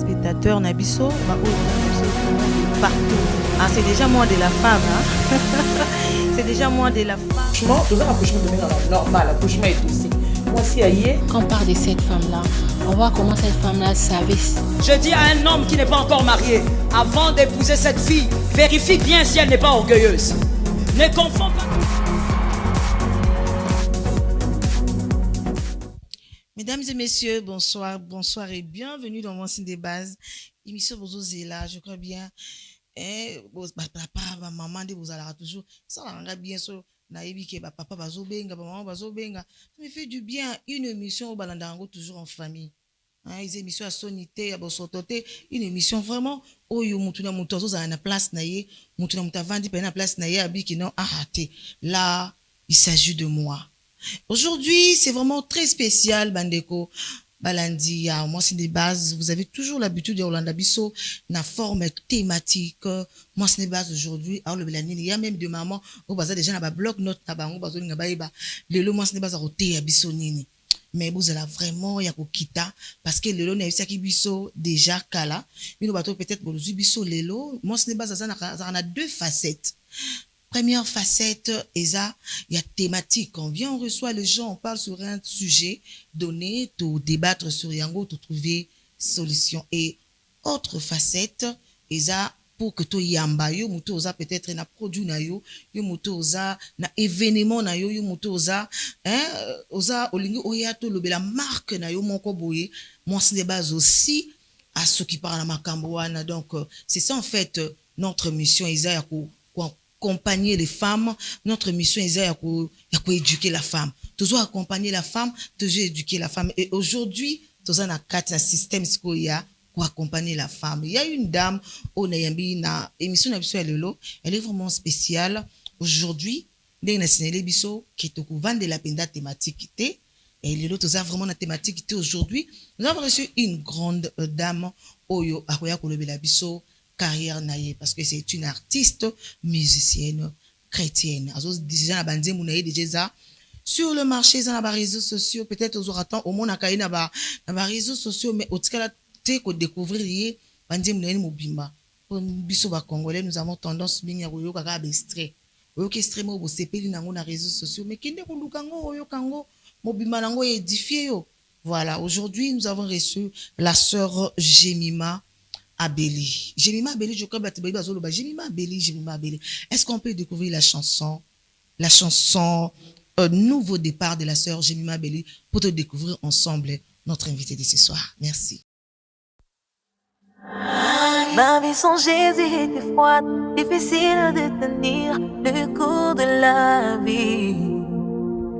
téléspectateurs Nabiso, partout. Ah, c'est déjà moins de la femme. Hein? C'est déjà moins de la femme. Franchement, tout ça, accouchement de normal, accouchement est ici. Moi, si aïe. Quand on parle de cette femme-là, on voit comment cette femme-là savait. Je dis à un homme qui n'est pas encore marié, avant d'épouser cette fille, vérifie bien si elle n'est pas orgueilleuse. Ne confonds pas. Mesdames et messieurs, bonsoir, bonsoir et bienvenue dans mon signe de base. Émission Bozozela, je crois bien. Papa, maman, vous allez toujours. Ça va bien sûr. Papa bazobenga, maman bazobenga. Ça me fait du bien. Une émission au Balandango toujours en famille. Les émissions à sonité, à bosototé, une émission vraiment où you mutuna mutozo za na place naie, mutuna mutavandi pa na place naie abiki non arrêté. Là, il s'agit de moi. Aujourd'hui, c'est vraiment très spécial, Bandeko. Balandi, moi c'est des bases. Vous avez toujours l'habitude de Rolanda Bisso, na forme thématique. Moi c'est des bases aujourd'hui. Alors le Belani, il y a même de maman, au bazar déjà na ba bloc note na bango bazo nga baiba. Le lo moi c'est des bases à roter à Bisso nini. Mais vous allez vraiment ya ko kita parce que le lo na yisa ki Bisso déjà kala. Mais nous bateau peut-être pour le Bisso lelo. Moi c'est des bases ça na deux facettes. Première facette, Esa, il y a thématique. On vient, on reçoit les gens, on parle sur un sujet donné, tout débattre sur Yango, tout trouver solution. Et autre facette, Esa, pour que tout yamba yo, muto oza peut-être na produit na yo muto oza na événement na yo muto oza, oza olingi oyato lobela marque na yo moko boye, moi c'est des bases aussi à ceux qui parlent à Makamboana. Donc, c'est ça en fait notre mission, Esa, ya accompagner les femmes. Notre mission est à éduquer la femme. Toujours accompagner la femme, toujours éduquer la femme. Et aujourd'hui, toujours dans un système pour accompagner la femme. Il y a une dame au Nayambi na émission elle est vraiment spéciale. Aujourd'hui, qui est au couvent de la penda thématique. Et les autres ont vraiment la thématique aujourd'hui. Nous avons reçu une grande dame Oyo Akoya Kolobela Bisso carrière naïe parce que c'est une artiste musicienne chrétienne. Sur le marché, dans les réseaux sociaux, peut-être aux orateurs, au monde, dans les réseaux sociaux, mais au cas où découvrir bandé mounaï mobimba. Pour biso ba congolais, nous avons tendance bien à yoka ka extrait. Yoka extrait mo bosepeli nango na réseaux sociaux, mais kinde ko lukango yoka ngo mobimba nango édifié yo. Voilà, aujourd'hui, nous avons reçu la sœur Jemima Abeli. Jemima Abeli, je crois que Jemima Abeli. Est-ce qu'on peut découvrir la chanson Nouveau départ de la sœur Jemima Abeli pour te découvrir ensemble notre invité de ce soir. Merci. Ma vie sans Jésus était froide, difficile de tenir le cours de la vie.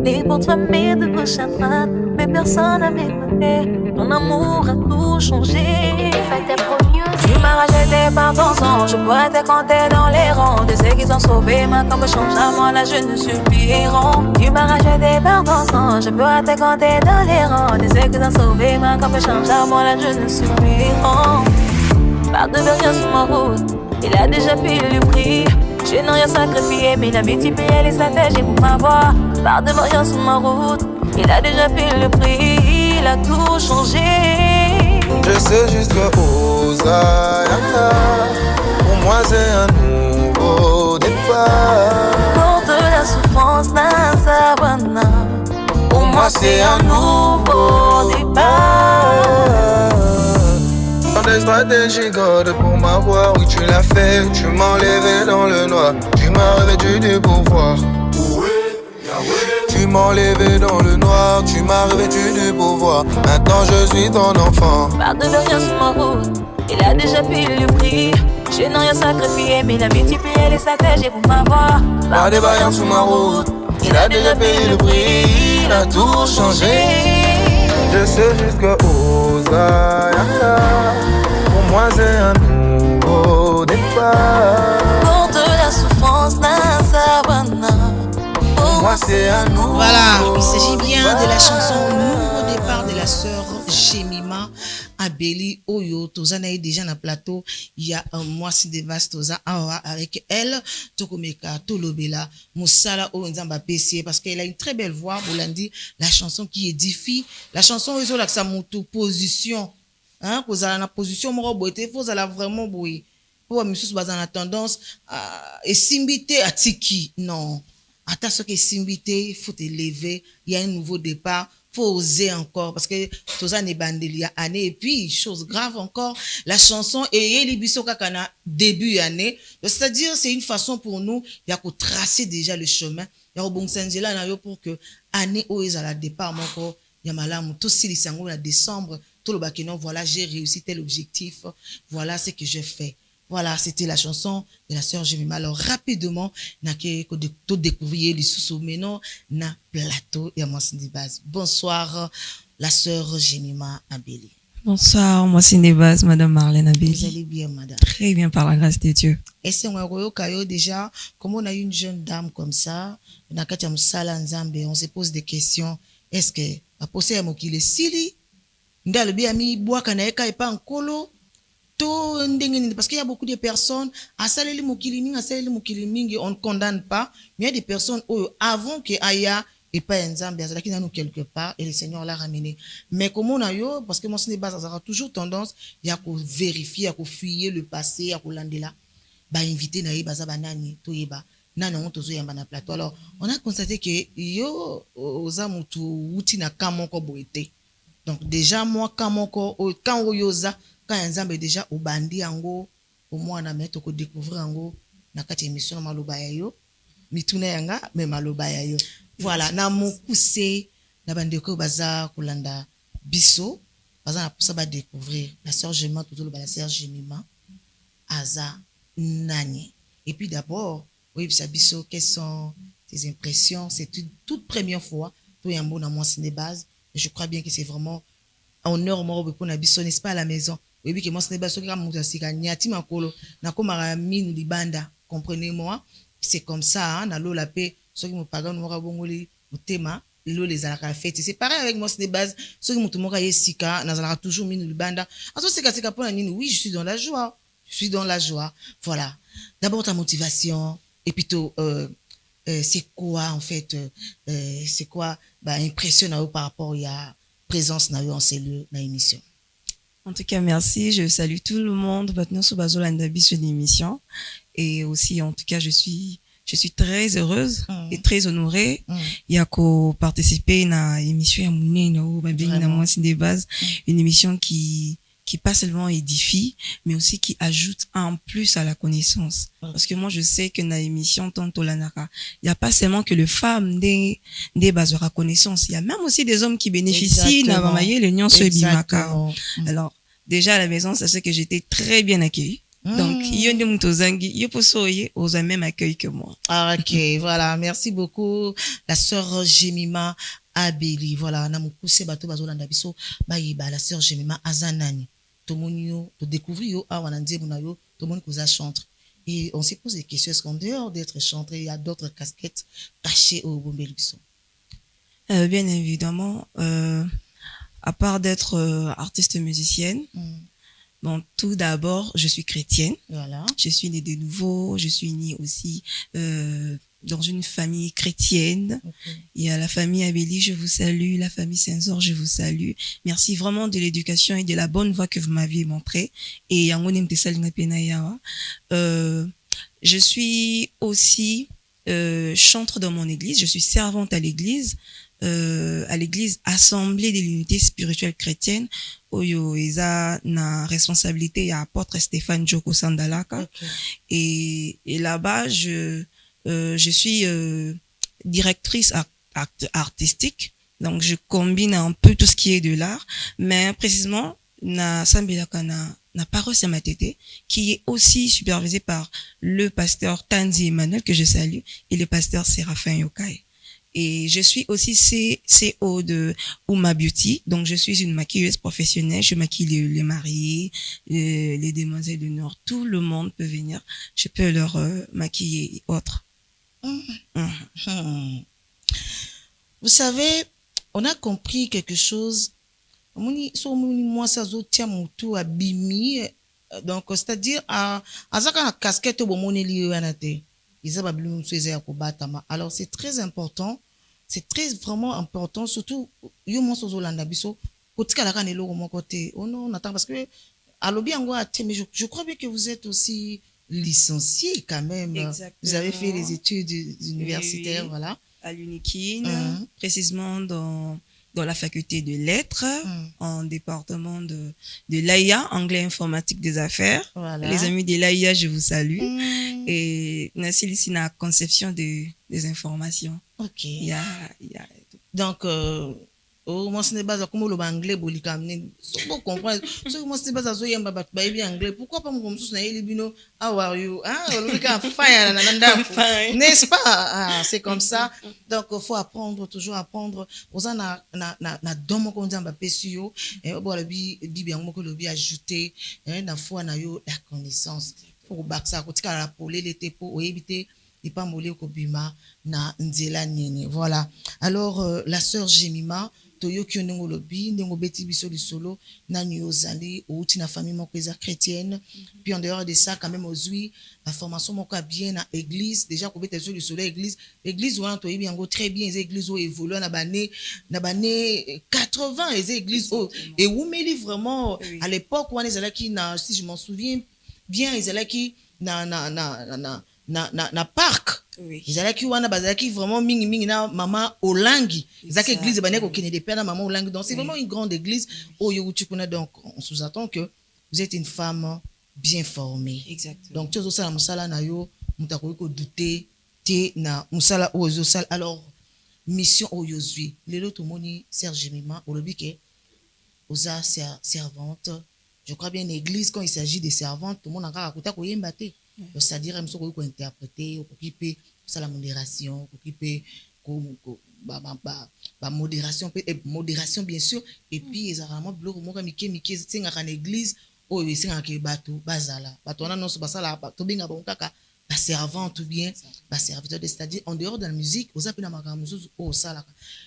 Les portes fermées de gauche à droite, mais personne n'a m'écouté. Ton amour a tout changé. Tu m'as racheté par ton sang, je pourrais te compter dans les rangs de ceux qui sont sauvés, mais comme change à moi, là je ne suis plus errant. Tu m'as racheté par ton sang, je pourrais te compter dans les rangs de ceux qui sont sauvés, mais comme change à moi, là je ne suis plus errant. Par de rien sur ma route, il a déjà payé le prix. Je n'ai rien sacrifié, mais il a multiplié les stratégies pour m'avoir. Par de rien sur ma route, il a déjà payé le prix, il a tout changé. Je sais juste que Hosanna, pour moi c'est un nouveau départ. Pour de la souffrance d'un savana, pour moi c'est un nouveau départ. Dans des stratégies God pour m'avoir, oui tu l'as fait, tu m'as enlevé dans le noir, tu m'as revêtu du pouvoir. Tu m'as enlevé dans le noir, tu m'as revêtu du pouvoir. Maintenant je suis ton enfant. Par de rien sur ma route, il a déjà payé le prix. Je n'ai rien sacrifié, mais il a multiplié les stratégies pour m'avoir. Par des vaillants sur ma route, il a déjà payé le prix, il a tout changé. Je sais juste que Hosanna, pour moi c'est un nouveau départ. Pour de la souffrance d'un savana. Voilà, il s'agit bien de la chanson Nouveau départ de la sœur Jemima Abeli Oyo. Tozana est déjà dans le plateau. Il y a un mois si des vastes avec elle. Tokomeka Tolobela Moussala Onzamba PC parce qu'elle a une très belle voix. Bolandi, la chanson qui édifie, la chanson où ils ont la position hein kozala na position moko boye te faut zala vraiment boye po ba misusu baza na tendance esimbi te atiki non ata soki esimbi te il faut te lever il y a un nouveau départ faut oser encore parce que toza ne bandeli ya année et puis chose grave encore la chanson eyeli biso kaka na début année c'est-à-dire c'est une façon pour nous ya ko tracer déjà le chemin ya kobongisa nzela na yo pour que année oyo ezala départ moko ya malamu tosilisa yango na décembre tolobaki non voilà j'ai réussi tel objectif voilà ce que je fais. Voilà, c'était la chanson de la sœur Jemima. Alors, rapidement, na ke tout découvrir les sous-soumenons na plateau et à moi, c'est base. Bonsoir, la sœur Jemima Abeli. Bonsoir, moi c'est Nebaz, Madame Marlène Abeli. Vous allez bien, madame? Très bien, par la grâce de Dieu. Et c'est un Kayo déjà, comme on a une jeune dame comme ça, on se pose des questions. Est-ce que la posée à Mokile Sili, Ndal Biami, Boakanaeka et pas en colo? Parce qu'il y a beaucoup de personnes, on ne condamne pas, mais il y a des personnes avant que Aya et pas un Zambia, qui nous quelque part, et le Seigneur l'a ramené. Mais comme on a eu, parce que mon ce n'est pas, ça a toujours tendance, il y a qu'à vérifier, à fouiller le passé, à là, inviter Naï Bazabanani, Toyeba, Nana, on plateau. Alors, on a constaté que yo, Ozamutu, Wutina Kamoko Boete. Donc, déjà, moi, Kamoko, quand Oyoza, quand Nzambe déjà au bandi ango au moins na mettre ko découvrir ango na kati émission maloba yo mituna yanga mais maloba yo voilà na mokuse na bandeko baza kolanda biso baza na posa ba découvrir la sœur Jemima tout la sœur Jemima aza nani et puis d'abord oui bisa biso quelles sont tes impressions c'est toute première fois to yambo na moi c'est des bases je crois bien que c'est vraiment honneur moro pour na biso n'est-ce pas à la maison. Oui, que moi, ce n'est pas ce que comprenez-moi, c'est comme ça, hein, na lo la paix, ceux qui me pardonnent, moi, bongoli, au thème, l'eau les a la fête. C'est pareil avec moi, c'est des bases, ceux qui me tombent à Yesika, n'a toujours mis le banda. Attends, c'est qu'à oui, je suis dans la joie. Je suis dans la joie. Voilà. D'abord, ta motivation, et plutôt, c'est quoi, en fait, c'est quoi, impressionnant par rapport à présence, na en cellule, na émission. En tout cas, merci. Je salue tout le monde. Maintenant, sous Bazolandabi sur l'émission. Et aussi, en tout cas, je suis très heureuse et très honorée. Il y a qu'au participer à l'émission une émission qui pas seulement édifie, mais aussi qui ajoute un plus à la connaissance. Parce que moi, je sais que dans l'émission Tonto Lanaka, il n'y a pas seulement que les femmes des bases de connaissance. Il y a même aussi des hommes qui bénéficient dans l'union Bimaka. Alors, déjà à la maison, c'est ce que j'étais très bien accueillie. Donc, il y a des moutozangi, il y a aux même accueil que moi. Ah, ok, voilà. Merci beaucoup, la sœur Jemima Abeli. Voilà, na mukuse bato bazolanda biso, la sœur Jemima Azanani. Tomonio, to découvrir yo, wanandie munayo, tomoni koza chantre. Et on se pose des questions, est-ce qu'en dehors d'être chantre, il y a d'autres casquettes cachées au Bombeli biso? Bien évidemment, à part d'être artiste musicienne, bon, tout d'abord, je suis chrétienne. Voilà. Je suis née de nouveau. Je suis née aussi dans une famille chrétienne. Okay. Il y a la famille Abeli, je vous salue. La famille Saint-Zor, je vous salue. Merci vraiment de l'éducation et de la bonne voie que vous m'aviez montrée. Et je suis aussi chantre dans mon église. Je suis servante à l'église Assemblée de l'unité spirituelle chrétienne. Oyo eza na responsabilité à apôtre Stéphane Joko Sandalaka. Okay. Et là-bas je suis directrice artistique, donc je combine un peu tout ce qui est de l'art, mais précisément na Sambelaka na paroisse Matete, qui est aussi supervisée par le pasteur Tanzi Emmanuel que je salue et le pasteur Séraphin Yokai. Et je suis aussi CEO de Uma Beauty. Donc, je suis une maquilleuse professionnelle. Je maquille les mariés, les demoiselles du Nord. Tout le monde peut venir. Je peux leur maquiller et autres. Vous savez, on a compris quelque chose. Moi, ça tient mon tour à Bimi. Donc, c'est-à-dire, à la casquette, alors c'est très important, c'est très vraiment important, surtout kotika la kanelo mon côté. Oh non, on attend parce que alobi yango ate, mais je crois bien que vous êtes aussi licencié quand même. Exactement. Vous avez fait les études universitaires, Oui. voilà. À l'UNIKIN, précisément dans la faculté de lettres, en département de l'AIA, anglais informatique des affaires. Voilà. Les amis de l'AIA, je vous salue. Et Nassil ici na conception des informations. Ok. Il y a Donc, moi, ce n'est pas comme le anglais, pour comprendre. Ce moi, ce n'est pas ça, il y a un anglais. Pourquoi pas mon sous naïe bino? How are you? Ah, le gars, fine, n'est-ce pas? Ah, c'est comme ça. Donc, il faut apprendre, toujours apprendre. Pour ça, na domo kondi amba pesio. Et bon, le bi bien mo ko le bi ajouter. Na foi na yo la connaissance. Faut back ça, ko tika la polé les tepo, o éviter et pas molé ko bima na nzela nene. Voilà. Alors, la sœur Jemima, toyoki ndenge lobi ndenge beti biso lisolo nani ozali outi na famille moko eza chrétienne, puis en dehors de ça quand même ozui la formation moko bien na église déjà ko beta sur lisolo église wana toyebi yango très bien les églises ont évolué na bane 80 les églises et oumeli vraiment à l'époque wana ezalaki na si je m'en souviens bien ezalaki na parc. Oui. Ezalaki wana bazalaki vraiment mingi na mama olangi ezalaki église bane ko kene de père na mama olangi, donc c'est vraiment une grande église oyo utukuna. Donc on sous-attend que vous êtes une femme bien formée. Exactement. Donc tu ça la musala na yo mutako ko douter te na musala ozo sal. Alors mission oyo zui lelo to moni Serge Mima olobi ke oza servante. Je crois bien l'église quand il s'agit de servantes tout le monde encore à côté ko yemba te. C'est-à-dire il faut interpréter, occuper ça la modération, occuper modération bien sûr, et puis ils ont vraiment bloqué moi miki c'est dans l'église oh c'est dans que bateau bazala bateau on annonce ça là bateau binga bon kaka la servante ou bien la serviteur, c'est-à-dire en dehors de la musique aux appels à magamuzo oh ça là,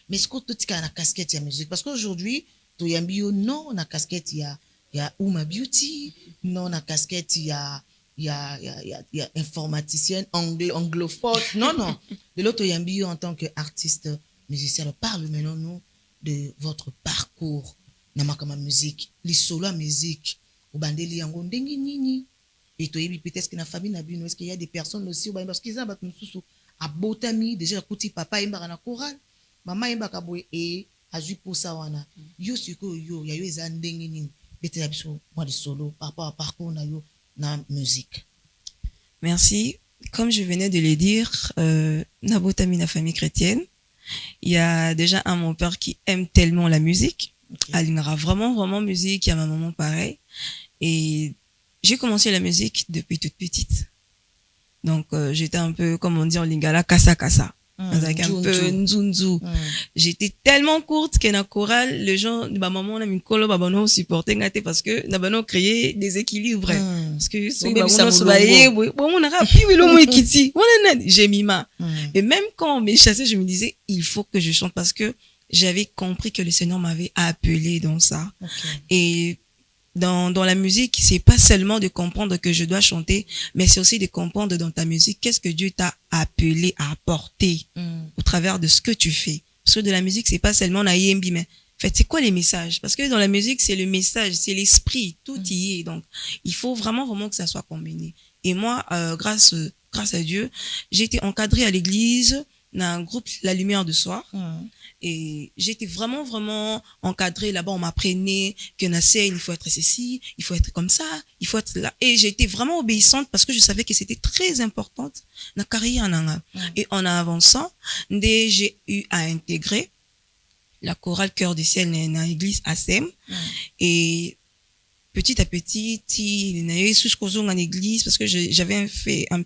mais ce que tout tika na casquette ya musique parce qu'aujourd'hui to yambio non na casquette il y a Uma Beauty, non na casquette il y a informaticienne anglophone. Non. De l'autre, Yambi, en tant qu'artiste musicien, parle maintenant nous de votre parcours. Namakama musique, l'isolo musique, au bandeli yango ndengi nini. Et toi, peut-être que na famille na bino, est-ce qu'il y a des personnes aussi, parce qu'ils ont battu sous à botami, déjà kuti papa imba na chorale, maman imba kaboy et aju pour ça wana. Yo suko yo, ya yo eza ndengi nini. Peut-être biso moi de solo par rapport à parcours na yo. Na musique. Merci. Comme je venais de le dire, Nabotami, la famille chrétienne, il y a déjà mon père qui aime tellement la musique. Okay. Il aura vraiment musique. Il y a ma maman pareil. Et j'ai commencé la musique depuis toute petite. Donc, j'étais un peu, comme on dit en lingala, kasa. Avec un peu nzunzu. J'étais tellement courte que na chorale, les gens, ma maman, na mikolo, babano supporté ngate parce que nabano créé des équilibres. Parce que j'ai mima. Et même quand on m'est chassé, je me disais, il faut que je chante parce que j'avais compris que le Seigneur m'avait appelé dans ça. Okay. Et dans la musique, c'est pas seulement de comprendre que je dois chanter, mais c'est aussi de comprendre dans ta musique qu'est-ce que Dieu t'a appelé à apporter au travers de ce que tu fais. Parce que de la musique, c'est pas seulement na yembi, mais en fait, c'est quoi les messages? Parce que dans la musique, c'est le message, c'est l'esprit, tout y est. Donc, il faut vraiment que ça soit combiné. Et moi, grâce à Dieu, j'ai été encadrée à l'église, dans un groupe La Lumière du Soir. Et j'étais vraiment encadrée là-bas. On m'apprenait que il faut être ceci, il faut être comme ça, il faut être là. Et j'étais vraiment obéissante parce que je savais que c'était très important dans la carrière. Et en avançant, j'ai eu à intégrer la chorale Cœur du Ciel dans l'église ASEM. Et petit à petit, il y a eu en église parce que j'avais fait un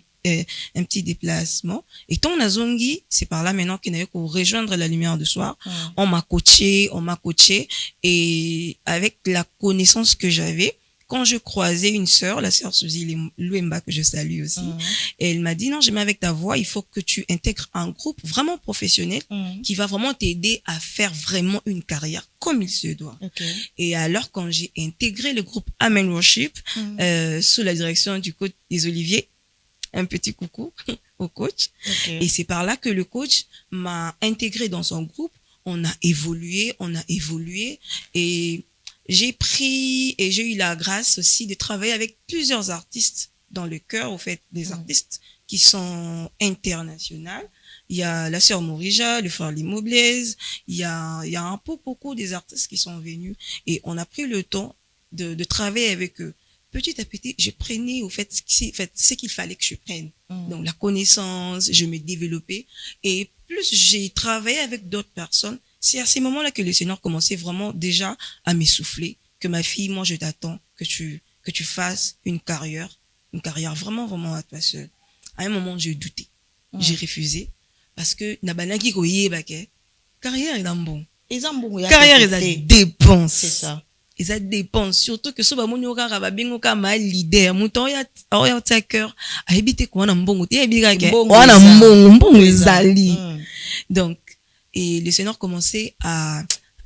petit déplacement. Et ton Nazongi, c'est par là maintenant qu'il y a eu pour rejoindre La Lumière du Soir. On m'a coaché. Et avec la connaissance que j'avais, quand je croisais une sœur, la sœur Suzy Luemba, que je salue aussi, et elle m'a dit, non, j'aime avec ta voix, il faut que tu intègres un groupe vraiment professionnel qui va vraiment t'aider à faire vraiment une carrière comme il se doit. Okay. Et alors, quand j'ai intégré le groupe Amen Worship, sous la direction du coach des Olivier, un petit coucou au coach. Okay. Et c'est par là que le coach m'a intégré dans son groupe on a évolué, et j'ai pris et j'ai eu la grâce aussi de travailler avec plusieurs artistes dans le cœur, au fait, des artistes qui sont internationaux. Il y a la sœur Morija, le frère Limo Blaise, il y a un peu beaucoup des artistes qui sont venus et on a pris le temps de travailler avec eux. Petit à petit, je prenais au fait ce qu'il fallait que je prenne. Donc la connaissance, je me développais et plus j'ai travaillé avec d'autres personnes, c'est à ces moments-là que le Seigneur commençait vraiment déjà à m'essouffler, que ma fille, moi je t'attends, que tu fasses une carrière vraiment, vraiment à toi seule. À un moment, j'ai douté. J'ai refusé. Parce que, nabanaki koye bake, carrière est bon. Carrière est à dépense. C'est ça. Et ça dépend. Surtout que, soba moni oka rababingo ka ma leader. Mouton ya ta cœur. A habité quoi na mbongo. Te habika ke. Wana mbongo ezali. Donc, et le Seigneur commençait à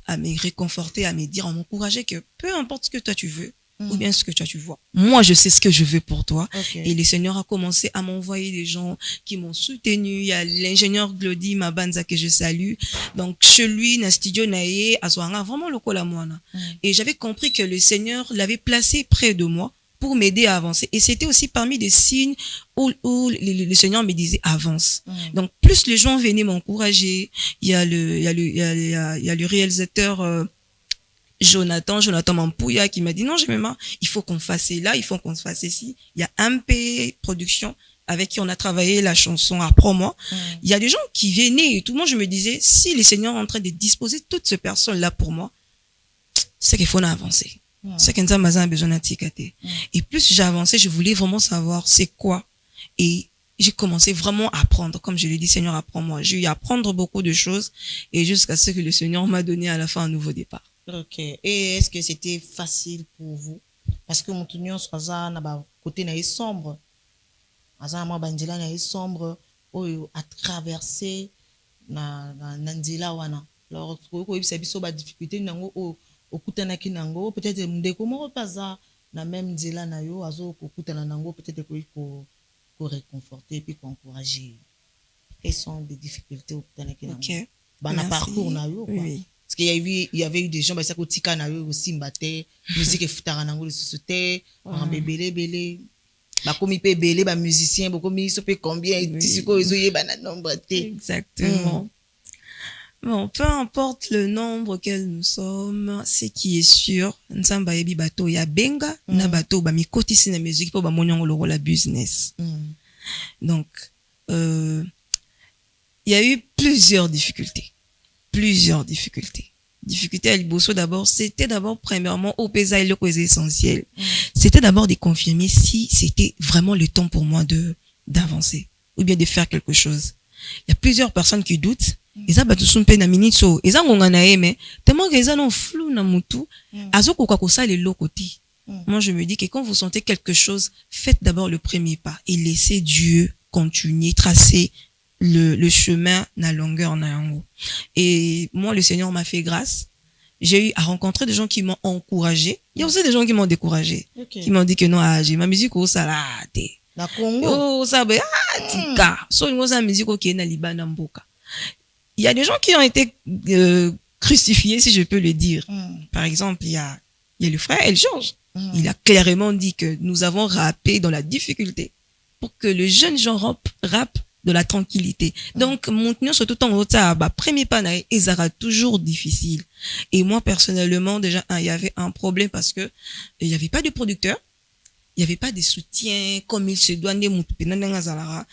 me réconforter, à me dire, à m'encourager que peu importe ce que toi tu veux, ou bien ce que toi tu vois. Moi, je sais ce que je veux pour toi. Et le Seigneur a commencé à m'envoyer des gens qui m'ont soutenu. Il y a l'ingénieur Glody Mabanza que je salue. Donc, chez lui, na studio nae, aswanga, vraiment le colamouana. Et j'avais compris que le Seigneur l'avait placé près de moi pour m'aider à avancer. Et c'était aussi parmi des signes où le Seigneur me disait avance. Donc, plus les gens venaient m'encourager. Il y a le réalisateur, Jonathan Mampouya qui m'a dit non, il faut qu'on fasse là, il faut qu'on fasse ici. Il y a MP Production avec qui on a travaillé la chanson Apprends-moi. Il y a des gens qui venaient et tout le monde, je me disais, si le Seigneur est en train de disposer toutes ces personnes-là pour moi, c'est qu'il faut avancer. C'est qu'un a besoin d'antiquité. Et plus j'ai avancé, je voulais vraiment savoir c'est quoi. Et j'ai commencé vraiment à apprendre. Comme je l'ai dit, Seigneur, apprends-moi. J'ai eu à apprendre beaucoup de choses et jusqu'à ce que le Seigneur m'a donné à la fin un nouveau départ. Ok. Et est-ce que c'était facile pour vous? Parce que mon tunion soit na côté na sombre. Aza moi bandila na sombre à traverser na nzela wana. Alors ko yebisa biso ba difficulté nango o kutana kinango peut-être ndeko moko paza na même nzela na yo azo ko kutana nango peut-être ko réconforter puis ko encourager. Quelles sont des difficultés au kutana kinango? OK. Bana parcours na yo quoi. Oui. Parce qu'il y avait eu des gens, bah, ça coûte na yo aussi mbaté, musique et futara nango le société, en belé, bah comme il peut belé, bah musicien, beaucoup mis so peut combien, tisiko ezoye bah na nombre té. Exactement. Bon, peu importe le nombre auquel nous sommes, ce qui est sûr, nsamba yebi bato ya benga, na bato ba mi kotisi na musique po ba monyongo loro la business. Donc, il y a eu plusieurs difficultés. Difficultés à Liboso d'abord, c'était d'abord premièrement au PESA et le cause essentiel. C'était d'abord de confirmer si c'était vraiment le temps pour moi d'avancer ou bien de faire quelque chose. Il y a plusieurs personnes qui doutent. Eza batu sumpe na minito, eza ngonga na eme, tellement que eza non flou na mutu, azo koka kosa le lokoti. Moi je me dis que quand vous sentez quelque chose, faites d'abord le premier pas et laissez Dieu continuer, tracer le chemin na longueur na yango. Et moi le Seigneur m'a fait grâce. J'ai eu à rencontrer des gens qui m'ont encouragé. Il y a aussi des gens qui m'ont découragé, qui m'ont dit que non, j'ai ma musique au salade. Na Congo. Oh ça be tika. So ngo sa musique au na libana mboka. Il y a des gens qui ont été crucifiés, si je peux le dire. Par exemple, il y a le frère El Georges. Il a clairement dit que nous avons rappé dans la difficulté pour que le jeune Jean rappe de la tranquillité. Donc, mon surtout en haut, premier pas, il sera toujours difficile. Et moi, personnellement, déjà, il y avait un problème parce que il n'y avait pas de producteur. Il n'y avait pas de soutien comme il se doit. Carrière,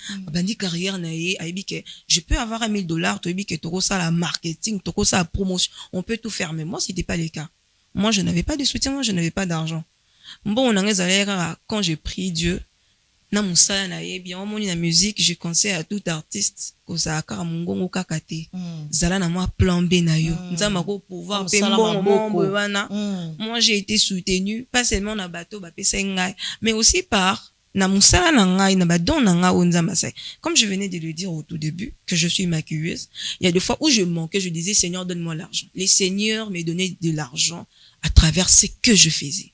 je peux avoir $1,000, toko ça la marketing, toko ça la promotion. On peut tout faire, mais moi, c'était pas le cas. Moi, je n'avais pas de soutien, moi, je n'avais pas d'argent. Bon, quand j'ai pris Dieu, na musala na yebi en moni na musique, je conseille à tout artiste ko sa ka mungongo kakate zala na moi plan B na yo nzamba ko pouvoir pe mbongo wana. Moi j'ai été soutenu pas seulement na bateau ba pesa ngai mais aussi par na musala na ngai na ba don na nga onzamba sai. Comme je venais de le dire au tout début que je suis maquilleuse, il y a des fois où je manquais, je disais Seigneur donne-moi l'argent. Les seigneurs me donnaient de l'argent à travers ce que je faisais.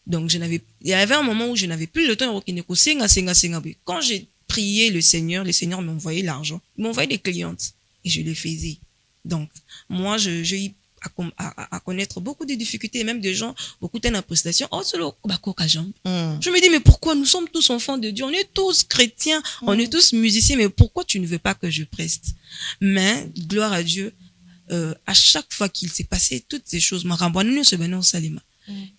Donc, il y avait un moment où je n'avais plus le temps. Quand j'ai prié le Seigneur m'a envoyé l'argent. Il m'a envoyé des clientes. Et je les faisais. Donc, moi, j'ai eu à connaître beaucoup de difficultés, et même des gens, beaucoup de prestations. Oh, c'est le Je me dis, mais pourquoi nous sommes tous enfants de Dieu? On est tous chrétiens, on est tous musiciens, mais pourquoi tu ne veux pas que je preste? Mais, gloire à Dieu, à chaque fois qu'il s'est passé toutes ces choses,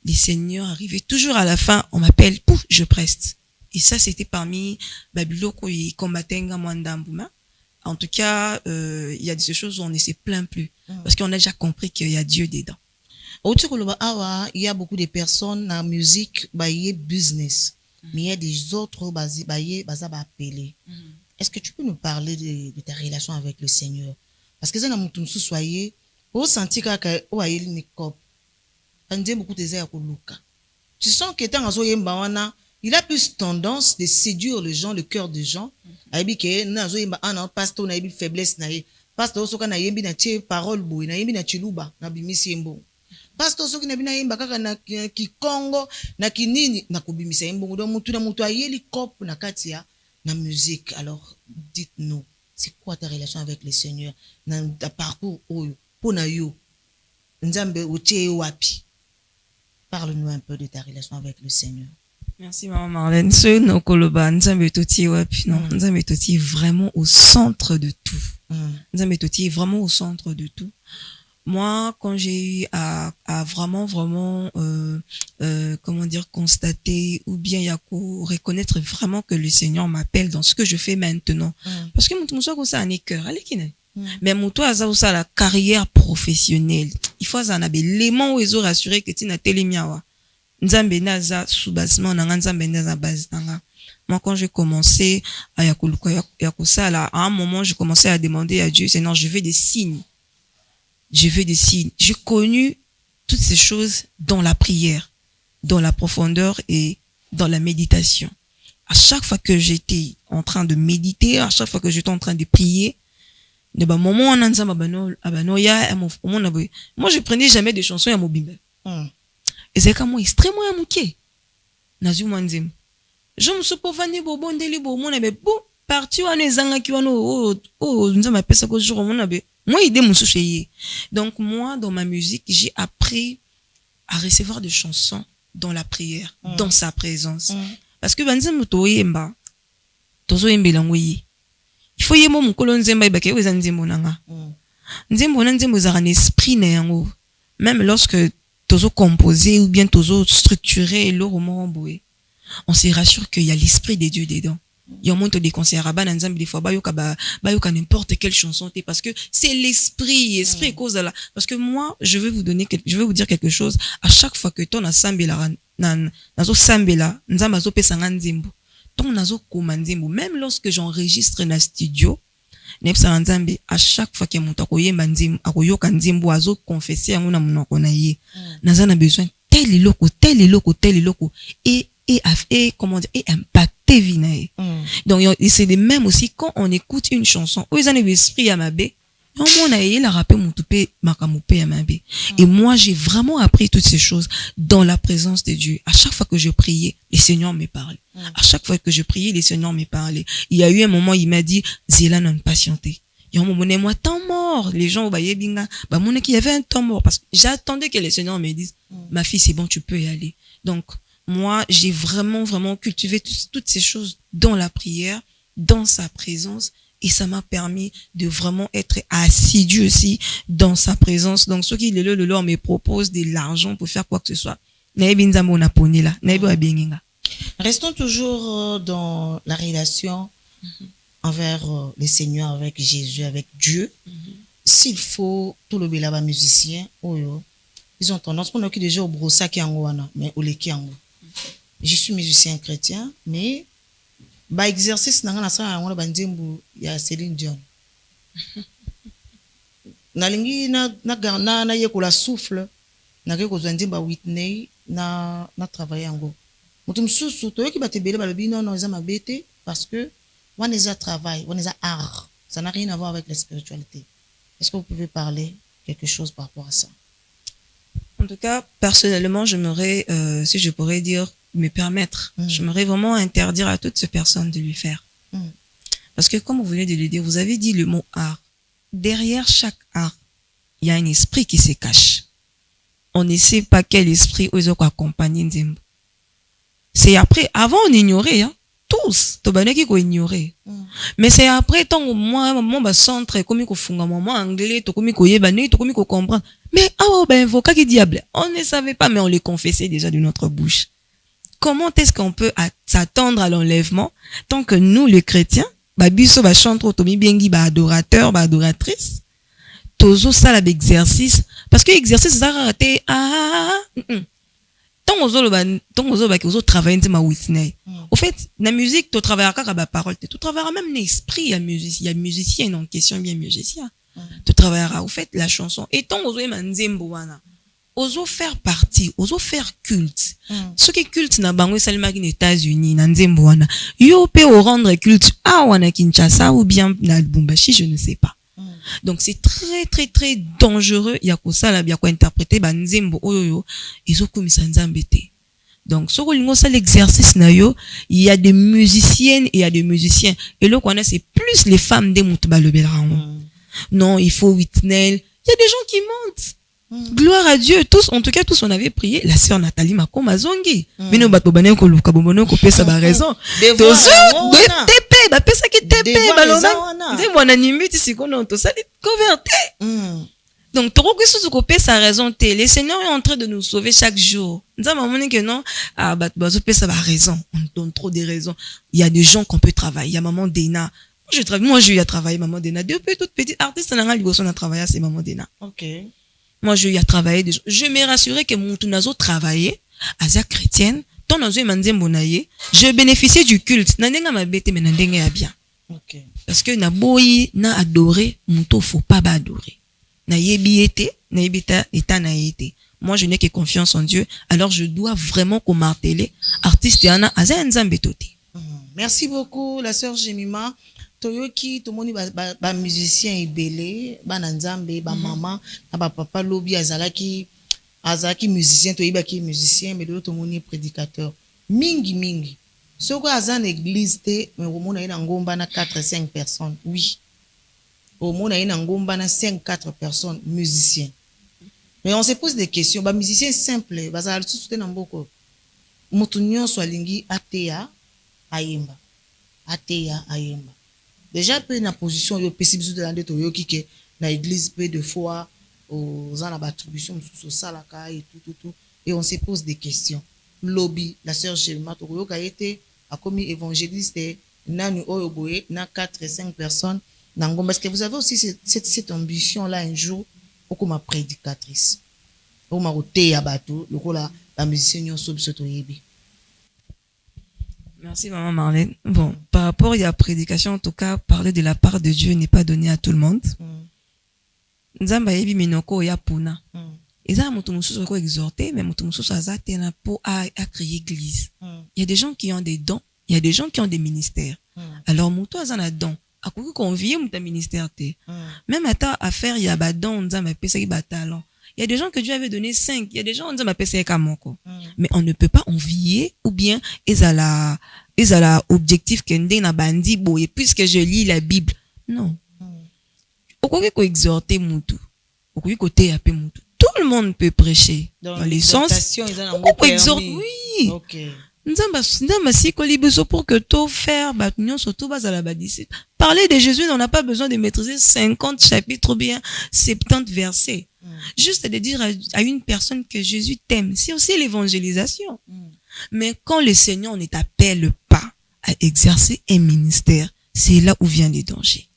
les seigneurs arrivaient toujours à la fin, on m'appelle, pouf, je preste. Et ça, c'était parmi Babyloko et Kombatenga Mwandambouma. En tout cas, il y a des choses où on ne se plaint plus. Parce qu'on a déjà compris qu'il y a Dieu dedans. Il y a beaucoup de personnes dans la musique, business. Mais il y a des autres qui sont appelés. Est-ce que tu peux nous parler de ta relation avec le Seigneur? Parce que ça, soyez, au senti que beaucoup de tu sens que il a plus tendance de séduire les gens, le cœur des gens. Pasteur na faiblesse na pasteur soka na yembi na tie parole boy na yembi na chiluba na bimisi embo. Pasteur soki na bina yemba kaka na Kikongo na kinini na kubimisa embo. Donc mutu ayeli cop na katia na musique. Alors dites-nous, c'est quoi ta relation avec le Seigneur dans ta parcours oyo pona yo nzambe otie wapi? Parle-nous un peu de ta relation avec le Seigneur. Merci maman Marlène. Ce Nokoloba, Nzambe Toti wapi non, Nzambe Toti vraiment au centre de tout. Nzambe Toti vraiment au centre de tout. Moi, quand j'ai eu à vraiment comment dire, constater ou bien reconnaître vraiment que le Seigneur m'appelle dans ce que je fais maintenant, parce que mon soir ça un cœur, allez qui n'est. Mais mon toi ça la carrière professionnelle, il faut ça l'élément où ils ont rassuré que tu n'as télémiawa. Nzambe naza soubassement na nzambe naza base nanga. Moi quand j'ai commencé à yakosala, à un moment j'ai commencé à demander à Dieu, Seigneur, je veux des signes. Je veux des signes. J'ai connu toutes ces choses dans la prière, dans la profondeur et dans la méditation. À chaque fois que j'étais en train de méditer, à chaque fois que j'étais en train de prier, de ba moment on nzamba moi je prenais jamais des chansons à mobimbe. Et c'est comme moi extrêmement amouqué. Nazu mwanzem. Je me suis pas venu bobo ndeli bo mon abe bon parti wana ezanga ki wana nzamba pesa ko jour mon abe. Moi idée mon soucier. Donc moi dans ma musique, j'ai appris à recevoir des chansons dans la prière, dans sa présence. Parce que banzem to yemba. Tozo yembela ngoyi. Il faut yemo mukolo nzemba ibake weza nzembo nanga. Nzembo na nzembo za un esprit na yango. Même lorsque tozo composé ou bien tozo structuré le roman boé, on se rassure qu'il y a l'esprit de Dieu dedans. Il y a un monde de conseils à ban ensemble des fois bayoka n'importe quelle chanson parce que c'est l'esprit cause de la. Parce que moi je vais vous dire quelque chose. À chaque fois que ton assemblée nazo sambela nzamba zo pesa nzembo ton nazo komandembo, même lorsque j'enregistre na studio nepsa nzambe, à chaque fois que muta koyemba nzembo akoyoka nzembo azo confesser yango na monoko na ye naza na besoin tel eloko et comment dire, et impacter vie na ye. Donc c'est de même aussi quand on écoute une chanson où ils ont l'esprit à ma bé et moi j'ai vraiment appris toutes ces choses dans la présence de Dieu. À chaque fois que je priais, le Seigneur me parlait. À chaque fois que je priais, le Seigneur me parlait. Il y a eu un moment, il m'a dit Zéla non patienter. Il y a un moment, moi temps mort. Les gens au binga, mon qu'il y avait un temps mort parce que j'attendais que le Seigneur me dise ma fille c'est bon, tu peux y aller. Donc moi j'ai vraiment cultivé toutes ces choses dans la prière, dans sa présence. Et ça m'a permis de vraiment être assidu aussi dans sa présence. Donc, ceux qui le me proposent de l'argent pour faire quoi que ce soit. Restons toujours dans la relation envers le Seigneur, avec Jésus, avec Dieu. S'il faut, tout le bel musicien, ils ont tendance, pour nous qui déjà au brossa qui mais au leki ango. Je suis musicien chrétien, mais ba exercice nanga na sa ngona banzembu ya Céline Dion. Nalingi na yekola souffle na ke ko nzemba Whitney na travailler yango. Mutum susu to yoki batebele balobi non eza mabete parce que on est à travail, on est à art. Ça n'a rien à voir avec la spiritualité. Est-ce que vous pouvez parler quelque chose par rapport à ça? En tout cas, personnellement, j'aimerais si je pourrais dire me permettre. J'aimerais vraiment interdire à toutes ces personnes de lui faire. Parce que comme vous venez de le dire, vous avez dit le mot art. derrière chaque art, il y a un esprit qui se cache. On ne sait pas quel esprit aux autres accompagne Nzembo. C'est après, avant on ignorait, hein. Tous, tobanaki ko ignorer. Mais c'est après, tant moi, centre, comme ko funga maman anglais, to comme ko yebane, to comme ko comprendre. Mais, invoquer qui diable. On ne savait pas, mais on les confessait déjà de notre bouche. Comment est-ce qu'on peut s'attendre à l'enlèvement tant que nous, les chrétiens, biso chantre tomi biengi adorateur, adoratrice, tozo ça l'exercice, parce que l'exercice ça raté tant aux travailler ma Whitney. Au fait, la musique tu travailles à la parole, tu travailles même l'esprit, il y a musicien en question bien musicien. Tu travailleras au fait la chanson et tant aux manzembo wana. Ozo faire partie, ozo faire culte. Ce qui culte na bango salma aux États-Unis, na nzembo wana. Yo pe au rendre culte à wana Kinshasa ou bien na Lubumbashi, je ne sais pas. Donc c'est très très très dangereux. Il y a quoi ça là, il y a quoi interpréter ba nzembo oyo izo komisa nzambe te. Donc sur l'exercice na yo, il y a des musiciennes et il y a des musiciens. Et là qu'on a c'est plus les femmes des moutba le belraon. Non, il faut Whitney. Il y a des gens qui montent. Gloire à Dieu, tous, en tout cas, tous on avait prié, la sœur Nathalie Mako Mazongi. Mais nous, batobane ko luka bomono ko pesa ba raison. Tous, TP, ba pesa ki TP, balona. Dis mon anime, tu sais qu'on to ça converté. Donc, trop que ce ko pesa raison te. Le Seigneur est en train de nous sauver chaque jour. Nous avons dit que non, bato pesa ba raison. On donne trop de raisons. Il y a des gens qu'on peut travailler. Il y a maman Dena. Moi, je vais travailler maman Dena. Depuis toute petite artiste, on a travaillé, c'est maman Dena. Ok. Moi, je y a travaillé déjà. Je me rassurais que mon tunazo travaillait, à chrétienne, ton nazo manzembo naye, je bénéficiais du culte. Nandenga ma bête, mais nandenga bien. Ok. Parce que na boyi, na adoré, mon faut pas adorer. Na yebi été, na yebita eta na été. Moi, je n'ai que confiance en Dieu. Alors, je dois vraiment qu'on marteler. Artiste yana, aza nzambe tote. Merci beaucoup, la sœur Jemima. Toyoki, tout le monde ba musicien ebele, ba nzambe, ba maman, ba papa lobi azalaki musicien, toyibaki musicien, mais l'autre monde est prédicateur. Mingi. Ce qu'on a dans l'église, mais au monde a ngomba na 4-5 personnes. Oui. Au monde a ngomba na 5-4 personnes musiciens. Mais on se pose des questions, ba musicien simple, bazala tout na mboko. Mutunyo swalingi ateya ayemba. Déjà peu na position yo pesibisu de l'ande to yo ki na église peu de fois aux en attribution sous salaka et tout et on se pose des questions. Lobby la sœur Gelma to yo ka été a commis évangéliste nanu oyo boye na 4-5 personnes nango parce que vous avez aussi cette ambition là un jour pour comme prédicatrice. Au maroté ya bato lokola ba musicien nyonso biso to yebi. Merci maman Marlène. Bon, par rapport à la prédication, en tout cas, parler de la part de Dieu n'est pas donné à tout le monde. Nzamba yebi minoko ya puna. Eza mutu mususu ko exhorter, mais mutu mususu azate na pour à créer église. Il y a des gens qui ont des dons, il y a des gens qui ont des ministères. Alors mutu azana don, akoki convier mutu ministère te. Même à faire il y a ba don nzamba pesa ki ba talent. Il y a des gens que Dieu avait donné 5. Il y a des gens qui ont dit mais on ne peut pas envier ou bien ils ont la objectif qu'un na bandi boye puisque je lis la Bible. Non. Pourquoi qu'on exhorter mutu? Pourquoi qu'on théaper mutu? Tout le monde peut prêcher dans les sens. Pourquoi exhorter? Oui. OK. Nzamba si kolibuso pour que tout faire batunion surtout bas à la badisse. Parler de Jésus, on n'a pas besoin de maîtriser 50 chapitres ou bien 70 versets. Juste de dire à une personne que Jésus t'aime, c'est aussi l'évangélisation. Mais quand le Seigneur ne t'appelle pas à exercer un ministère, c'est là où vient les dangers.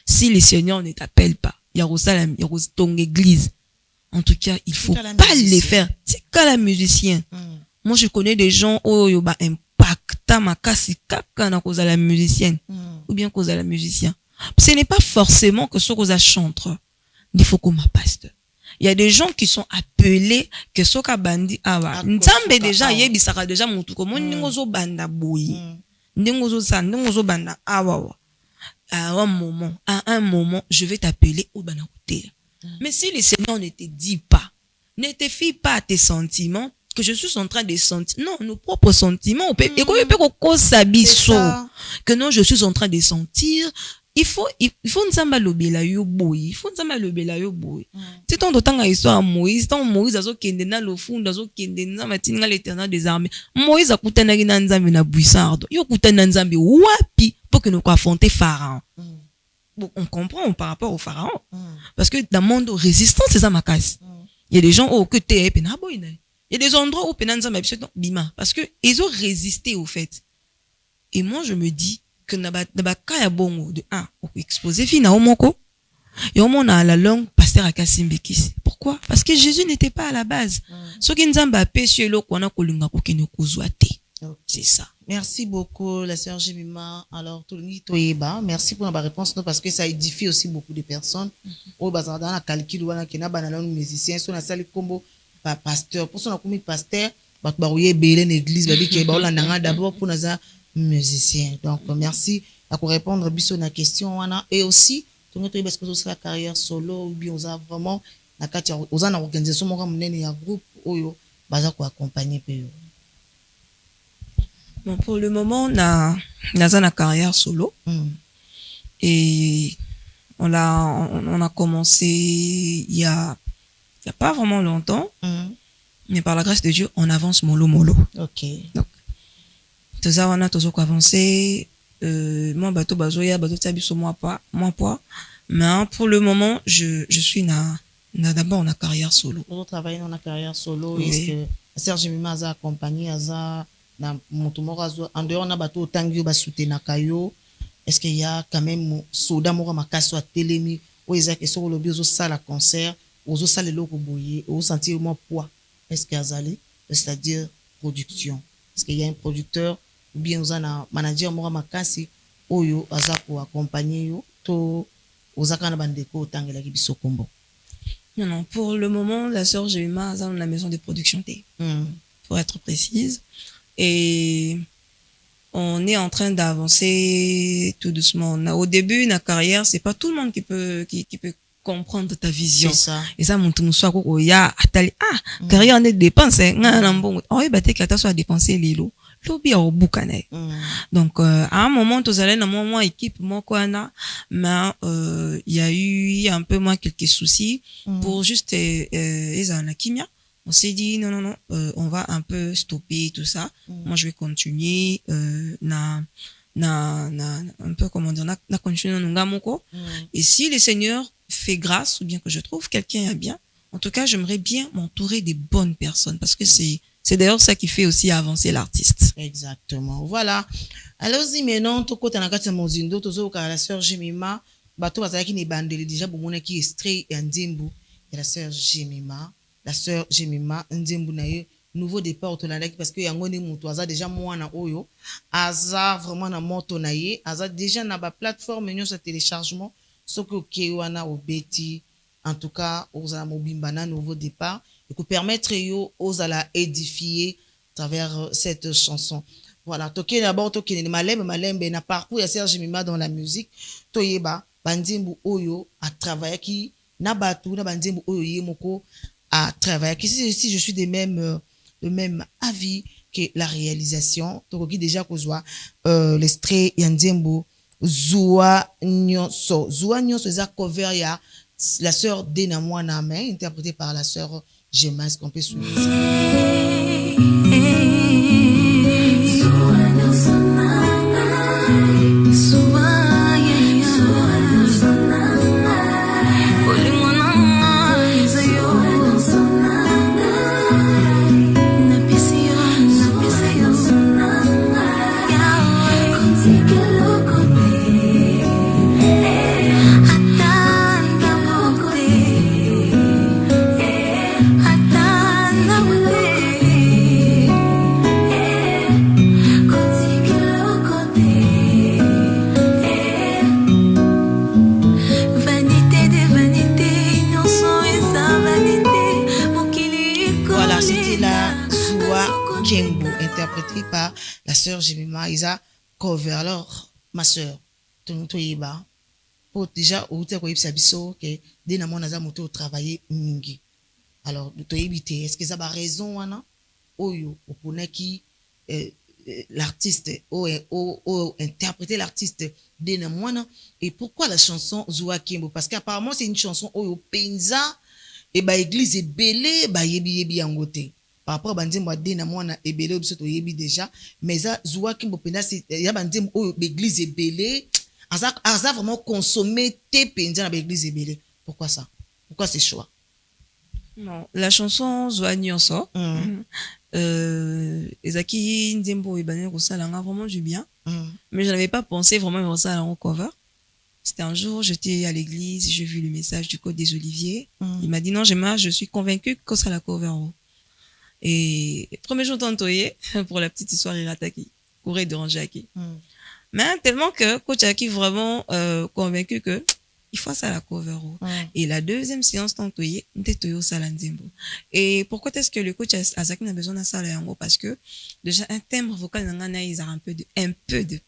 Si le Seigneur ne t'appelle pas, il y a ton église. En tout cas, il faut pas les faire. C'est qu'à la musicien. Moi, je connais des gens où ba impacta ma kasi kaka na cause à la musicienne ou bien cause à la musicien. Ce n'est pas forcément que ce cause à chanteur. Il faut qu'on pasteur. Il y a des gens qui sont appelés que soka bandi awa. Nzambe déjà yebisaka déjà mutu ko moningozo banda boyi. Ndingozo sa ndingozo banda awa. À un moment, je vais t'appeler au banakote. Mais si le Seigneur ne te dit pas, ne te fie pas à tes sentiments, que je suis en train de sentir. Non, nos propres sentiments. Que non, je suis en train de sentir. il faut nzamba lobela yo boy, il faut nzamba lobela yo boy. C'est ton d'autant histoire Moïse, tant Moïse azo kende na lofunda azo kende nzamba tinga l'Éternel des armées. Moïse akutana na nzambe na buissardo. Yo kutana nzambe wapi pour que nous affronter Pharaon. Bon, on comprend par rapport au Pharaon. Parce que dans le monde résistant, c'est ça ma casse. Il y a des gens au côté pena boy. Il y a des endroits où pena nzamba bima parce que ils ont résisté au fait. Et moi je me dis que naba kaya bongo de exposer fina omoko et on a la langue pasteur akasimbekisi. Pourquoi? Parce que Jésus n'était pas à la base. Ce qui nzamba pesieux lo kwana kolunga kokene kozwate. C'est ça. Merci beaucoup la sœur Jemima. Alors Tony Toyeba, merci pour la réponse parce que ça édifie aussi beaucoup de personnes. Au bazar dans la calcul wana kena banana musicien so na sali combo pa pasteur. Pour son commis pasteur, ba barouye belé l'église ba bi ke ba olandanga d'abord pour naza musicien. Donc merci pour répondre biso na question wana et aussi Tony Toyeba est-ce que c'est la carrière solo ou bien on a vraiment na kati on a organisation mo monene ya groupe oyo baza ko accompagner pe. Bon, pour le moment, on a une carrière solo. Et on a commencé il y a pas vraiment longtemps. Mais par la grâce de Dieu, on avance mollo. Ok. Donc, tout ça, on a toujours avancé. Moi, bateau bazoya, bateau tabiso moi pas. Mais pour le moment, je suis d'abord en carrière solo. Vous travaillez dans la carrière solo. Oui. Est-ce que Serge Mima a accompagné na motumoro en dehors na bato tangi ba soutenir kayo? Est-ce qu'il y a quand même soda moko makaso a telemi ou ezaki so lo biozo sala concert ozo sala loko boye ou sentir mo poids? Est-ce qu'il y a zali, c'est-à-dire production? Est-ce qu'il y a un producteur ou bien oza na manager moko makasi oyo aza ko accompagner yo to ozaka na bandeko tangela ki biso kombo? Non, pour le moment, la sœur Jemima a dans la maison de production T. Pour être précise. Et on est en train d'avancer tout doucement. Au début, la carrière, c'est pas tout le monde qui peut comprendre ta vision. C'est ça. Et ça, mon tout soit ya atali carrière n'est dépense bon oh bah t'es qu'à soit dépenser les lots lobby au boucané. Donc à un moment tous allez dans mon équipe mon quoi mais il y a eu un peu moins quelques soucis pour juste les anakimia. On s'est dit non on va un peu stopper tout ça. Moi je vais continuer un peu comment dire na continuer ngamoko. Et si le Seigneur fait grâce ou bien que je trouve quelqu'un bien, en tout cas j'aimerais bien m'entourer des bonnes personnes parce que c'est d'ailleurs ça qui fait aussi avancer l'artiste. Exactement. Voilà. Allons-y maintenant to kota na kati ya mozindo tozo ka la sœur Jemima bato bazaki ni bandeli déjà bomona ki extrait ya Nzembu ya la sœur Jemima. La sœur Jemima Nzembu na ye nouveau départ to landaki parce que yango ne mutu aza déjà mwana oyo aza vraiment na moto na ye aza déjà na ba plateforme nyonso téléchargement soki oke wana obeti en tout cas ozala mobimba na nouveau départ et pour permettre yo ozala édifier à travers cette chanson. Voilà, toke d'abord toke ni malembe na parcours ya Serge Mima dans la musique toyeba banzembu oyo a travaillé qui na batu na banzembu oyo yemoko à travailler. Si je suis de même avis que la réalisation, tu déjà qu'on voit l'extrait Yanzembo Zoua Nyonso. Zoua Nyonso est cover ya la sœur Dena Mwana main interprétée par la sœur Gemma. Est-ce qu'on peut suivre interprété par la sœur Jemima Isa cover. Alors ma sœur Toyiba pour déjà au te ko yebisa biso que dès na mona za moto travailler mingi. Alors Toyibité est-ce que ça ba raison wana oyo oponaki l'artiste ou interpréter l'artiste Dena Mwana, et pourquoi la chanson Zoua Kimbo? Parce qu'apparemment c'est une chanson au Penza et ba église est belé ba yebi yangote par rapport à Nzembo Dena Mwana et belé obsoto yebi déjà, mais ça Zoua Kimbo Penza c'est ya Nzembo au église est belé asa vraiment consommer te Penza na église est belé. Pourquoi ça? Pourquoi ce choix? Non, la chanson Zoua Nyonso Ezaki Nzembo et Banel Rosalanga vraiment du bien, mais je n'avais pas pensé vraiment à ça en cover. C'était un jour, j'étais à l'église, j'ai vu le message du Code des Oliviers. Il m'a dit non, je suis convaincue que ça la cover. Et premier jour d'entoyer, pour la petite histoire, il attaqué, courait de Ranjaki. Mais tellement que coach Aki vraiment convaincu que il faut ça la cover. Et la deuxième séance d'entoyer, n'était Toyo Salanzembo. Et pourquoi est-ce que le coach Azaki n'a besoin de ça là? Parce que déjà un timbre vocal n'angana ils a un peu de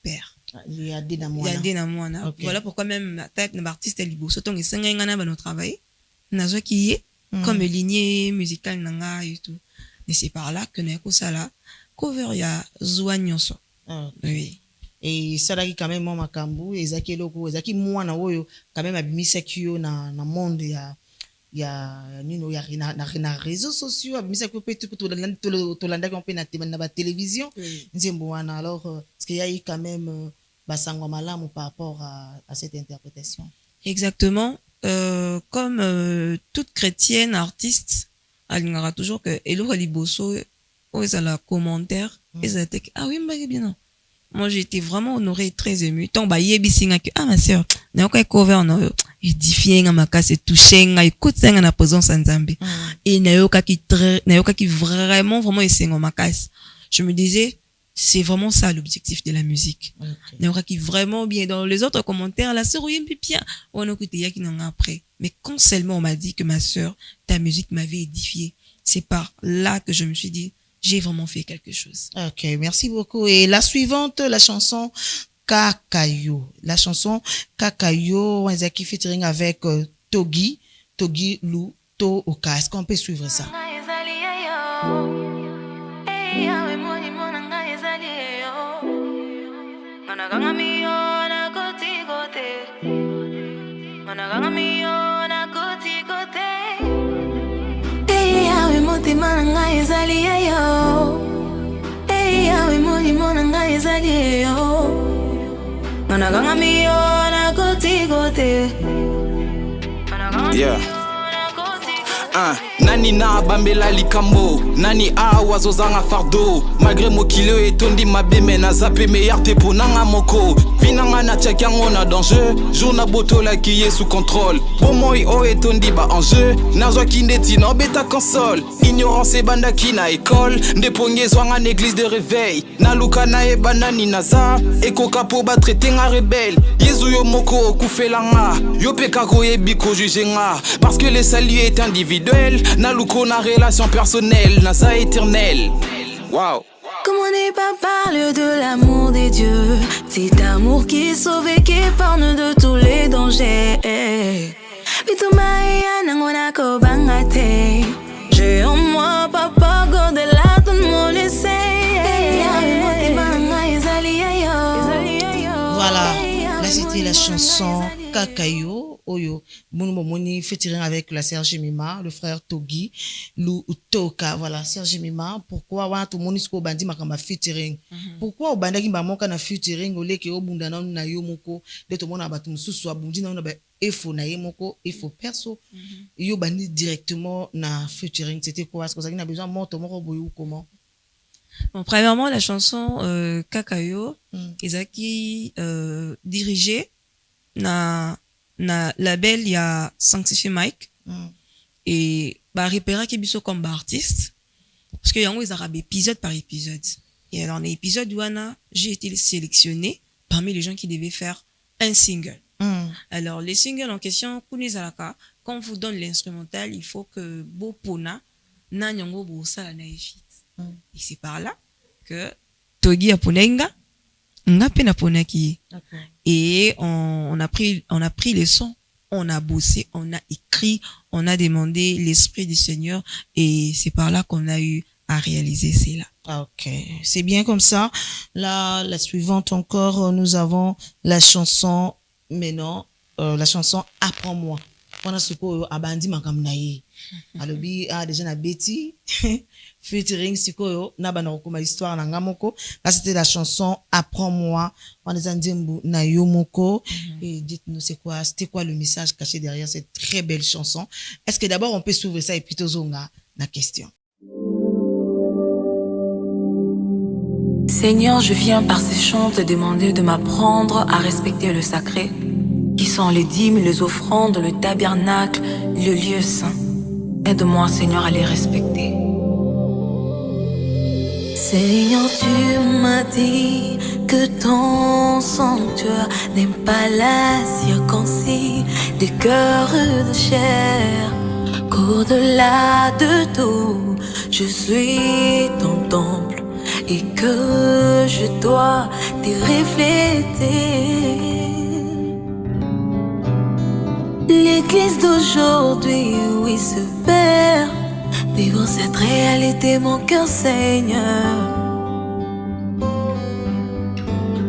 pair. Il y a Dena Mwana. Okay. Voilà pourquoi même la tête de l'artiste est libre. Surtout que c'est un gana va nous travailler. Nazo qui est comme lignée musicale nanga et tout. Et c'est par là que Neko Sala cover ya Zoua Nyonso. Oui. Et ça là qui quand même mama kambu ezaki loko ezaki mwana oyo quand même abimisa kio na monde ya nino ya na réseaux sociaux abimisa ko peut to landa ko pe na ba télévision Nzembo wana. Alors est-ce qu'il y a eu quand même basangwa malamu par rapport à cette interprétation? Exactement. Comme toute chrétienne artiste elle aura toujours que elo liboso ou ça la commentaire et ça ah oui mais bien non. Moi j'ai été vraiment honorée et très émue tant ba yebi singa que ah ma sœur na ko cover no édifier nga makase toucher nga écoute ça na présence Nzambe et na yoka qui vraiment esengo makase. Je me disais c'est vraiment ça l'objectif de la musique. Na yoka qui vraiment bien dans les autres commentaires la sœur yembi bien on écoute ya qui n'en après mais quand seulement on m'a dit que ma sœur ta musique m'avait édifié, c'est par là que je me suis dit j'ai vraiment fait quelque chose. Ok, merci beaucoup. Et la suivante, la chanson Kakayo. La chanson Kakayo, Ezaki featuring avec Togi Lou To Oka. Est-ce qu'on peut suivre ça? Yeah. Nani na bambela likambo nani wazozanga fardo malgré mokilo etondi mabeme na zape meilleur te ponanga moko vinanga na tchakango na danger jour na botola qui est sous contrôle bon moi etondi ba enjeu nazwa kindeti na beta console ignorance et bandaki na école ndeponye zwanga na église de réveil na luka na e banani naza ekoka po ba traiter nga rebelle yezu yo moko okufelanga yo peka ko yebiko jugenga parce que le salut est individuel na luko na relation personnelle nasa éternel. Wow. Comment ne pas parler de l'amour des dieux, cet amour qui sauve et qui épargne de tous les dangers. Bitumaya nangona ko bangate, j'ai en moi papa godela tout mon essai. Voilà, là c'était la chanson Kakayo Oyo Moni featuring avec la Serge Mima, le frère Togi Lou Toka. Voilà, Serge Mima, pourquoi wana tout monde isko bandi makamba featuring? Pourquoi obandaki bamoka na featuring oleke obunda na yo moko de to mona batu mususu abundi na ba efo na ye moko efo perso yo bandi directement na featuring? C'était quoi? Est-ce que ça a besoin monto moko boy ou comment? Bon, premièrement la chanson Kakayo ezaki dirigée na label ya Sanctify Mike et ba repéra ki biso comme artiste parce que yango ils arabent épisode par épisode et alors dans l'épisode wana j'ai été sélectionné parmi les gens qui devaient faire un single. Alors les singles en question kunizalaka quand on vous donne l'instrumental il faut que bo pona na nyango bo sala na fit et c'est par là que Togi aponenga nga pe na ponaki. Et on a pris les sons, on a bossé, on a écrit, on a demandé l'esprit du Seigneur et c'est par là qu'on a eu à réaliser cela. Ah, ok, c'est bien comme ça. Là, la suivante encore, nous avons la chanson, maintenant, la chanson Apprends-moi. Pendant ce coup, Abandi Makamnaye. Alobi, déjà na Betty, featuring Sikoyo, Nabana Okuma histoire na Ngamoko. Là, c'était la chanson Apprends-moi. On est en Djembu na Yomoko. Et dites-nous, c'était quoi le message caché derrière cette très belle chanson? Est-ce que d'abord, on peut s'ouvrir ça et puis Tozonga, la question? Seigneur, je viens par ces chants te demander de m'apprendre à respecter le sacré, qui sont les dîmes, les offrandes, le tabernacle, le lieu saint. Aide-moi, Seigneur, à les respecter. Seigneur, tu m'as dit que ton sanctuaire n'aime pas la circoncis des cœurs de chair, qu'au-delà de tout, je suis ton temple et que je dois te refléter. L'église d'aujourd'hui, oui, se perd devant cette réalité, mon cœur, Seigneur.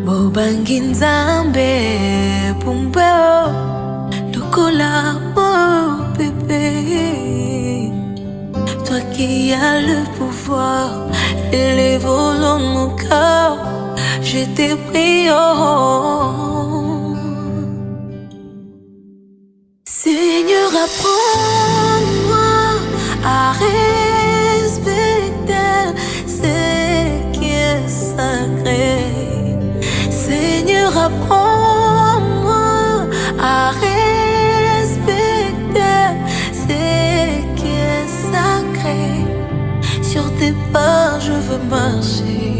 Bobangi Nzambe, Pumpeo, Lukola, oh bébé. Toi qui as le pouvoir et les volants de mon cœur, je te prie, oh. Seigneur, apprends-moi à respecter ce qui est sacré. Seigneur, apprends-moi à respecter ce qui est sacré. Sur tes pas, je veux marcher.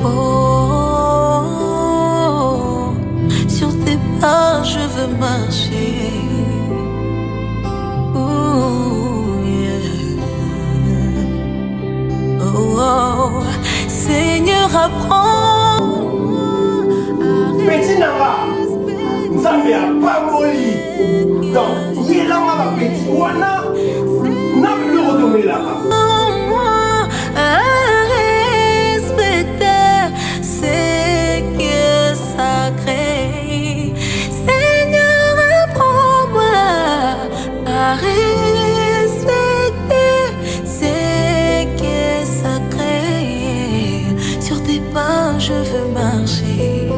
Oh, sur tes pas, je veux marcher. Oh, yeah. Oh, oh. Seigneur, apprends-moi. Petit Nanga, Nzambe a pas moli. Donc, il est là, ma petit. Wana, n'a plus le retourner là-bas. Je veux marcher.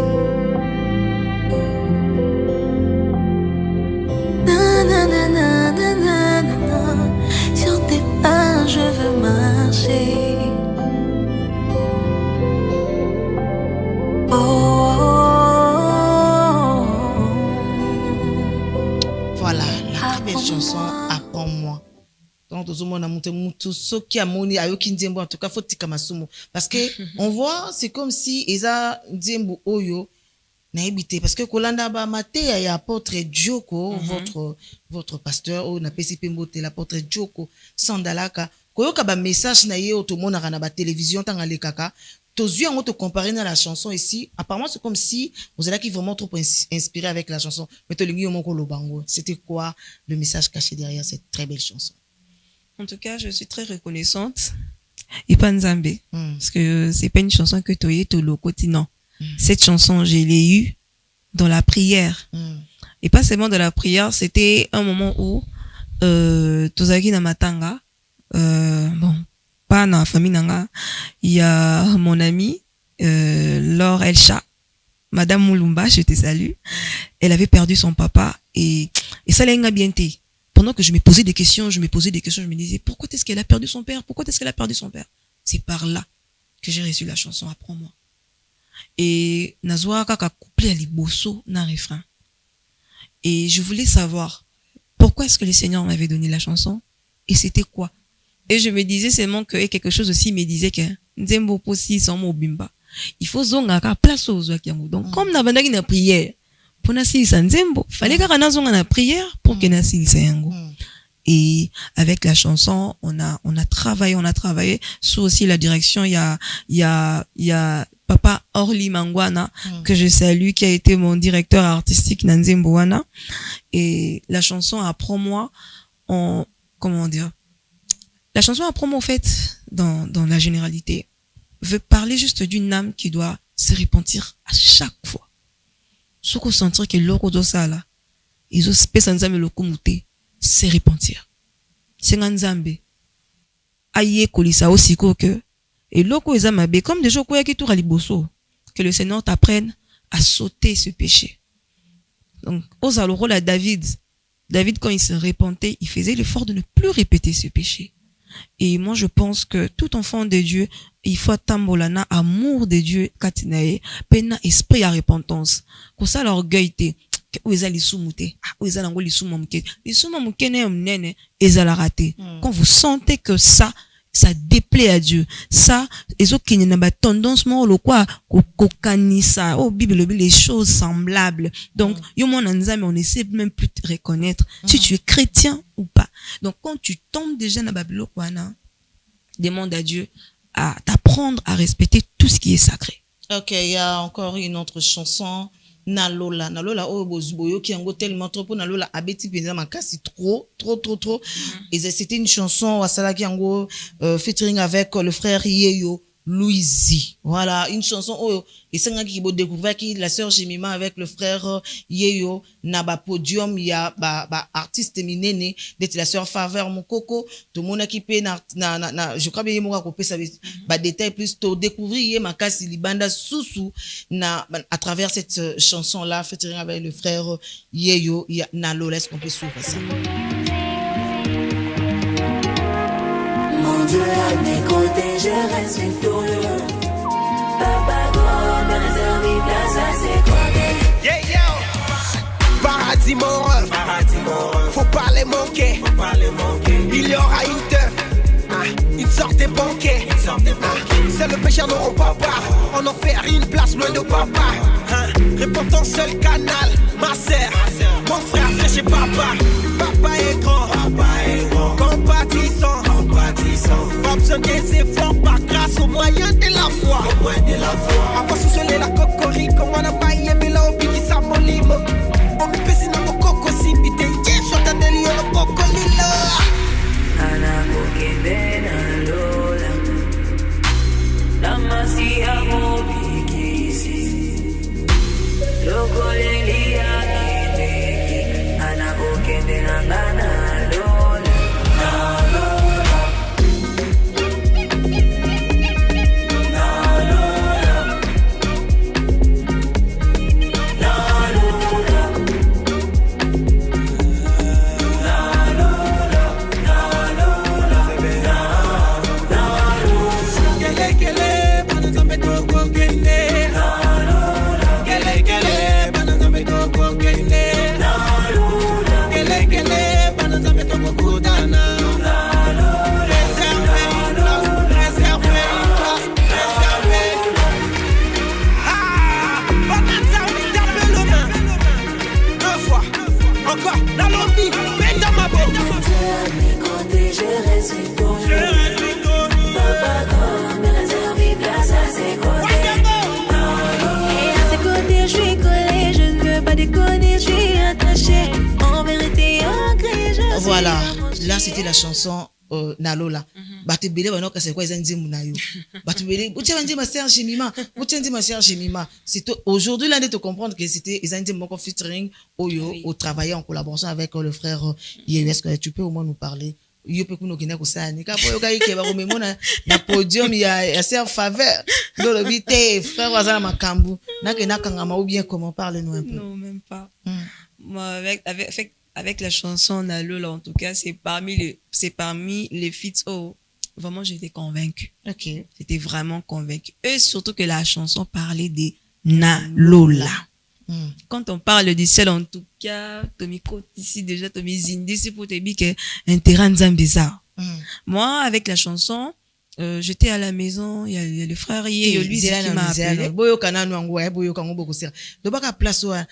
Na, na, na, na, na, na, na. Sur tes pas, je veux marcher. Oh. Voilà, la très belle chanson Apprends-moi. Donc, tout le monde a monté ce qui a moni ayoki Nzembo, en tout cas, faut tika masumu. Parce que, on voit, c'est comme si, Eza Nzembo Oyo, n'a habité. Parce que, Kolanda ba mate, il y a apôtre Djoko, votre pasteur, ou na PCP Mbote, l'apôtre Djoko, Sandalaka. Koyoka ba message na ye, tout le monde a ba télévision, tanga le kaka. Tozu en te comparer dans la chanson ici. Apparemment, c'est comme si vous êtes là qui vraiment trop inspiré avec la chanson. Mais c'était quoi le message caché derrière cette très belle chanson? En tout cas, je suis très reconnaissante. Et pas Nzambe. Parce que c'est pas une chanson que Toye Tolo non. Cette chanson, je l'ai eue dans la prière. Et pas seulement dans la prière, c'était un moment où, Tozaki na Matanga, bon, pas dans la famille nanga, il y a mon amie, Laure Elcha, Madame Moulumba, je te salue. Elle avait perdu son papa et ça l'a bien été. Pendant que je me posais des questions, je me disais, pourquoi est-ce qu'elle a perdu son père? Pourquoi est-ce qu'elle a perdu son père? C'est par là que j'ai reçu la chanson Apprends-moi. Et Nazwa kaka couplé à liboso na refrain. Et je voulais savoir pourquoi est-ce que le Seigneur m'avait donné la chanson et c'était quoi? Et je me disais seulement que quelque chose aussi me disait que Nzembo posi sans mot bimba. Il faut zonga ka place aux okiango. Donc comme na bandaki na prière, pour nasilisa Nzembo, fallait que nazonga na prière pour que nasilisa yango. Et avec la chanson, on a travaillé sous aussi la direction. Il y a Papa Orly Mangwana, que je salue, qui a été mon directeur artistique Nzembo wana. Et la chanson Apprends-moi, comment dire, la chanson à promo, en fait, dans la généralité, veut parler juste d'une âme qui doit se repentir à chaque fois. Ce qu'on sentir que l'autre do ça là, ils ont spécial nzambe le kumute, se repentir. C'est nzambe. Aïe kolisa aussi que, et l'autre ils amabe, comme des gens qui tournent à liboso, que le Seigneur t'apprenne à sauter ce péché. Donc, aux le rôle à David, quand il se repentait, il faisait l'effort de ne plus répéter ce péché. Et moi, je pense que tout enfant de Dieu, il faut tambolana amour de Dieu, katinae, pena esprit à repentance. Comme ça, l'orgueil te, où ils allaient soumouter, où ils allaient les soumouter, les soumouter ne, ils allaient rater. Quand vous sentez que ça déplaît à Dieu. Ça, les autres qui n'ont pas tendance, le quoi, ça, oh, Bible, les choses semblables. Donc, on essaie même plus de reconnaître si tu es chrétien ou pas. Donc, quand tu tombes déjà dans Babylone, demande à Dieu à t'apprendre à respecter tout ce qui est sacré. Ok, il y a encore une autre chanson. Nalola oh boyo qui en tellement trop pour Nalola abeti penza makasi trop et c'était une chanson wasala qui en featuring avec le frère Yeyo Louisi. Voilà, une chanson oh et ça qui bo découvrir qui la sœur Jemima avec le frère Yeyo na ba podium il y a ba artiste minene d'être la sœur Faveur Mokoko tout monde qui peut na je crois bien moi ko pesa ba détail plus to découvrir makasi libanda susu na à travers cette chanson là featuring avec le frère Yeyo Nalola. Est-ce qu'on peut suivre ça? Mon Dieu à mes côtés, je reste victorieux. Papa God me réserve place à ses côtés. Yeah, yo. Paradis mon rêve. Faut pas les manquer. Il y aura une teuf. Une sorte de banquet. C'est le péché n'auront pas part. On en fait une place loin de papa. Répondant seul canal. Ma sœur, mon frère, frère chez papa. Papa est grand. Compatissant. Pas besoin des efforts, par grâce au moyen de la foi. Avant sous soleil la cocorique, on a pas aimé là au pique ça mon limo. On me pèse dans mon coco si pité, j'ai soit un délire le coco lila. Ana kokende na lola. Namasi a mo bikisi. Loko leli a kende. Ana kokende na ngana lola. Voilà, là c'était la chanson Nalola. Batebele bano ka c'est quoi ils nzimu na yo. Batebele, uti bandi ma sœur Jemima, uti ndi ma sœur Jemima. C'est aujourd'hui là de te comprendre que c'était ils nzimu moko featuring Oyo au travailler en collaboration avec le frère Yeyo. Est-ce que tu peux au moins nous parler? Yo pe kuno kina ko sani ka boyo ka ike ba ko memona na podium ya sœur Faveur. Do le bité frère wazana makambu. Na ke na kangama ou bien comment parle-nous un peu. Non, même pas. Moi avec la chanson Nalola, en tout cas, c'est parmi les feats. Oh, vraiment, j'étais convaincue. Ok. J'étais vraiment convaincue. Et surtout que la chanson parlait des Nalola. Quand on parle du sel, en tout cas, Tommy Côte ici, déjà, Tommy Zindi, c'est pour te dire que un terrain bizarre. Moi, avec la chanson, j'étais à la maison, il y a le frère Yeyo lui qui m'a appelé. Boyo kananu angwa, boyo kango boko sera. Do baka place wa.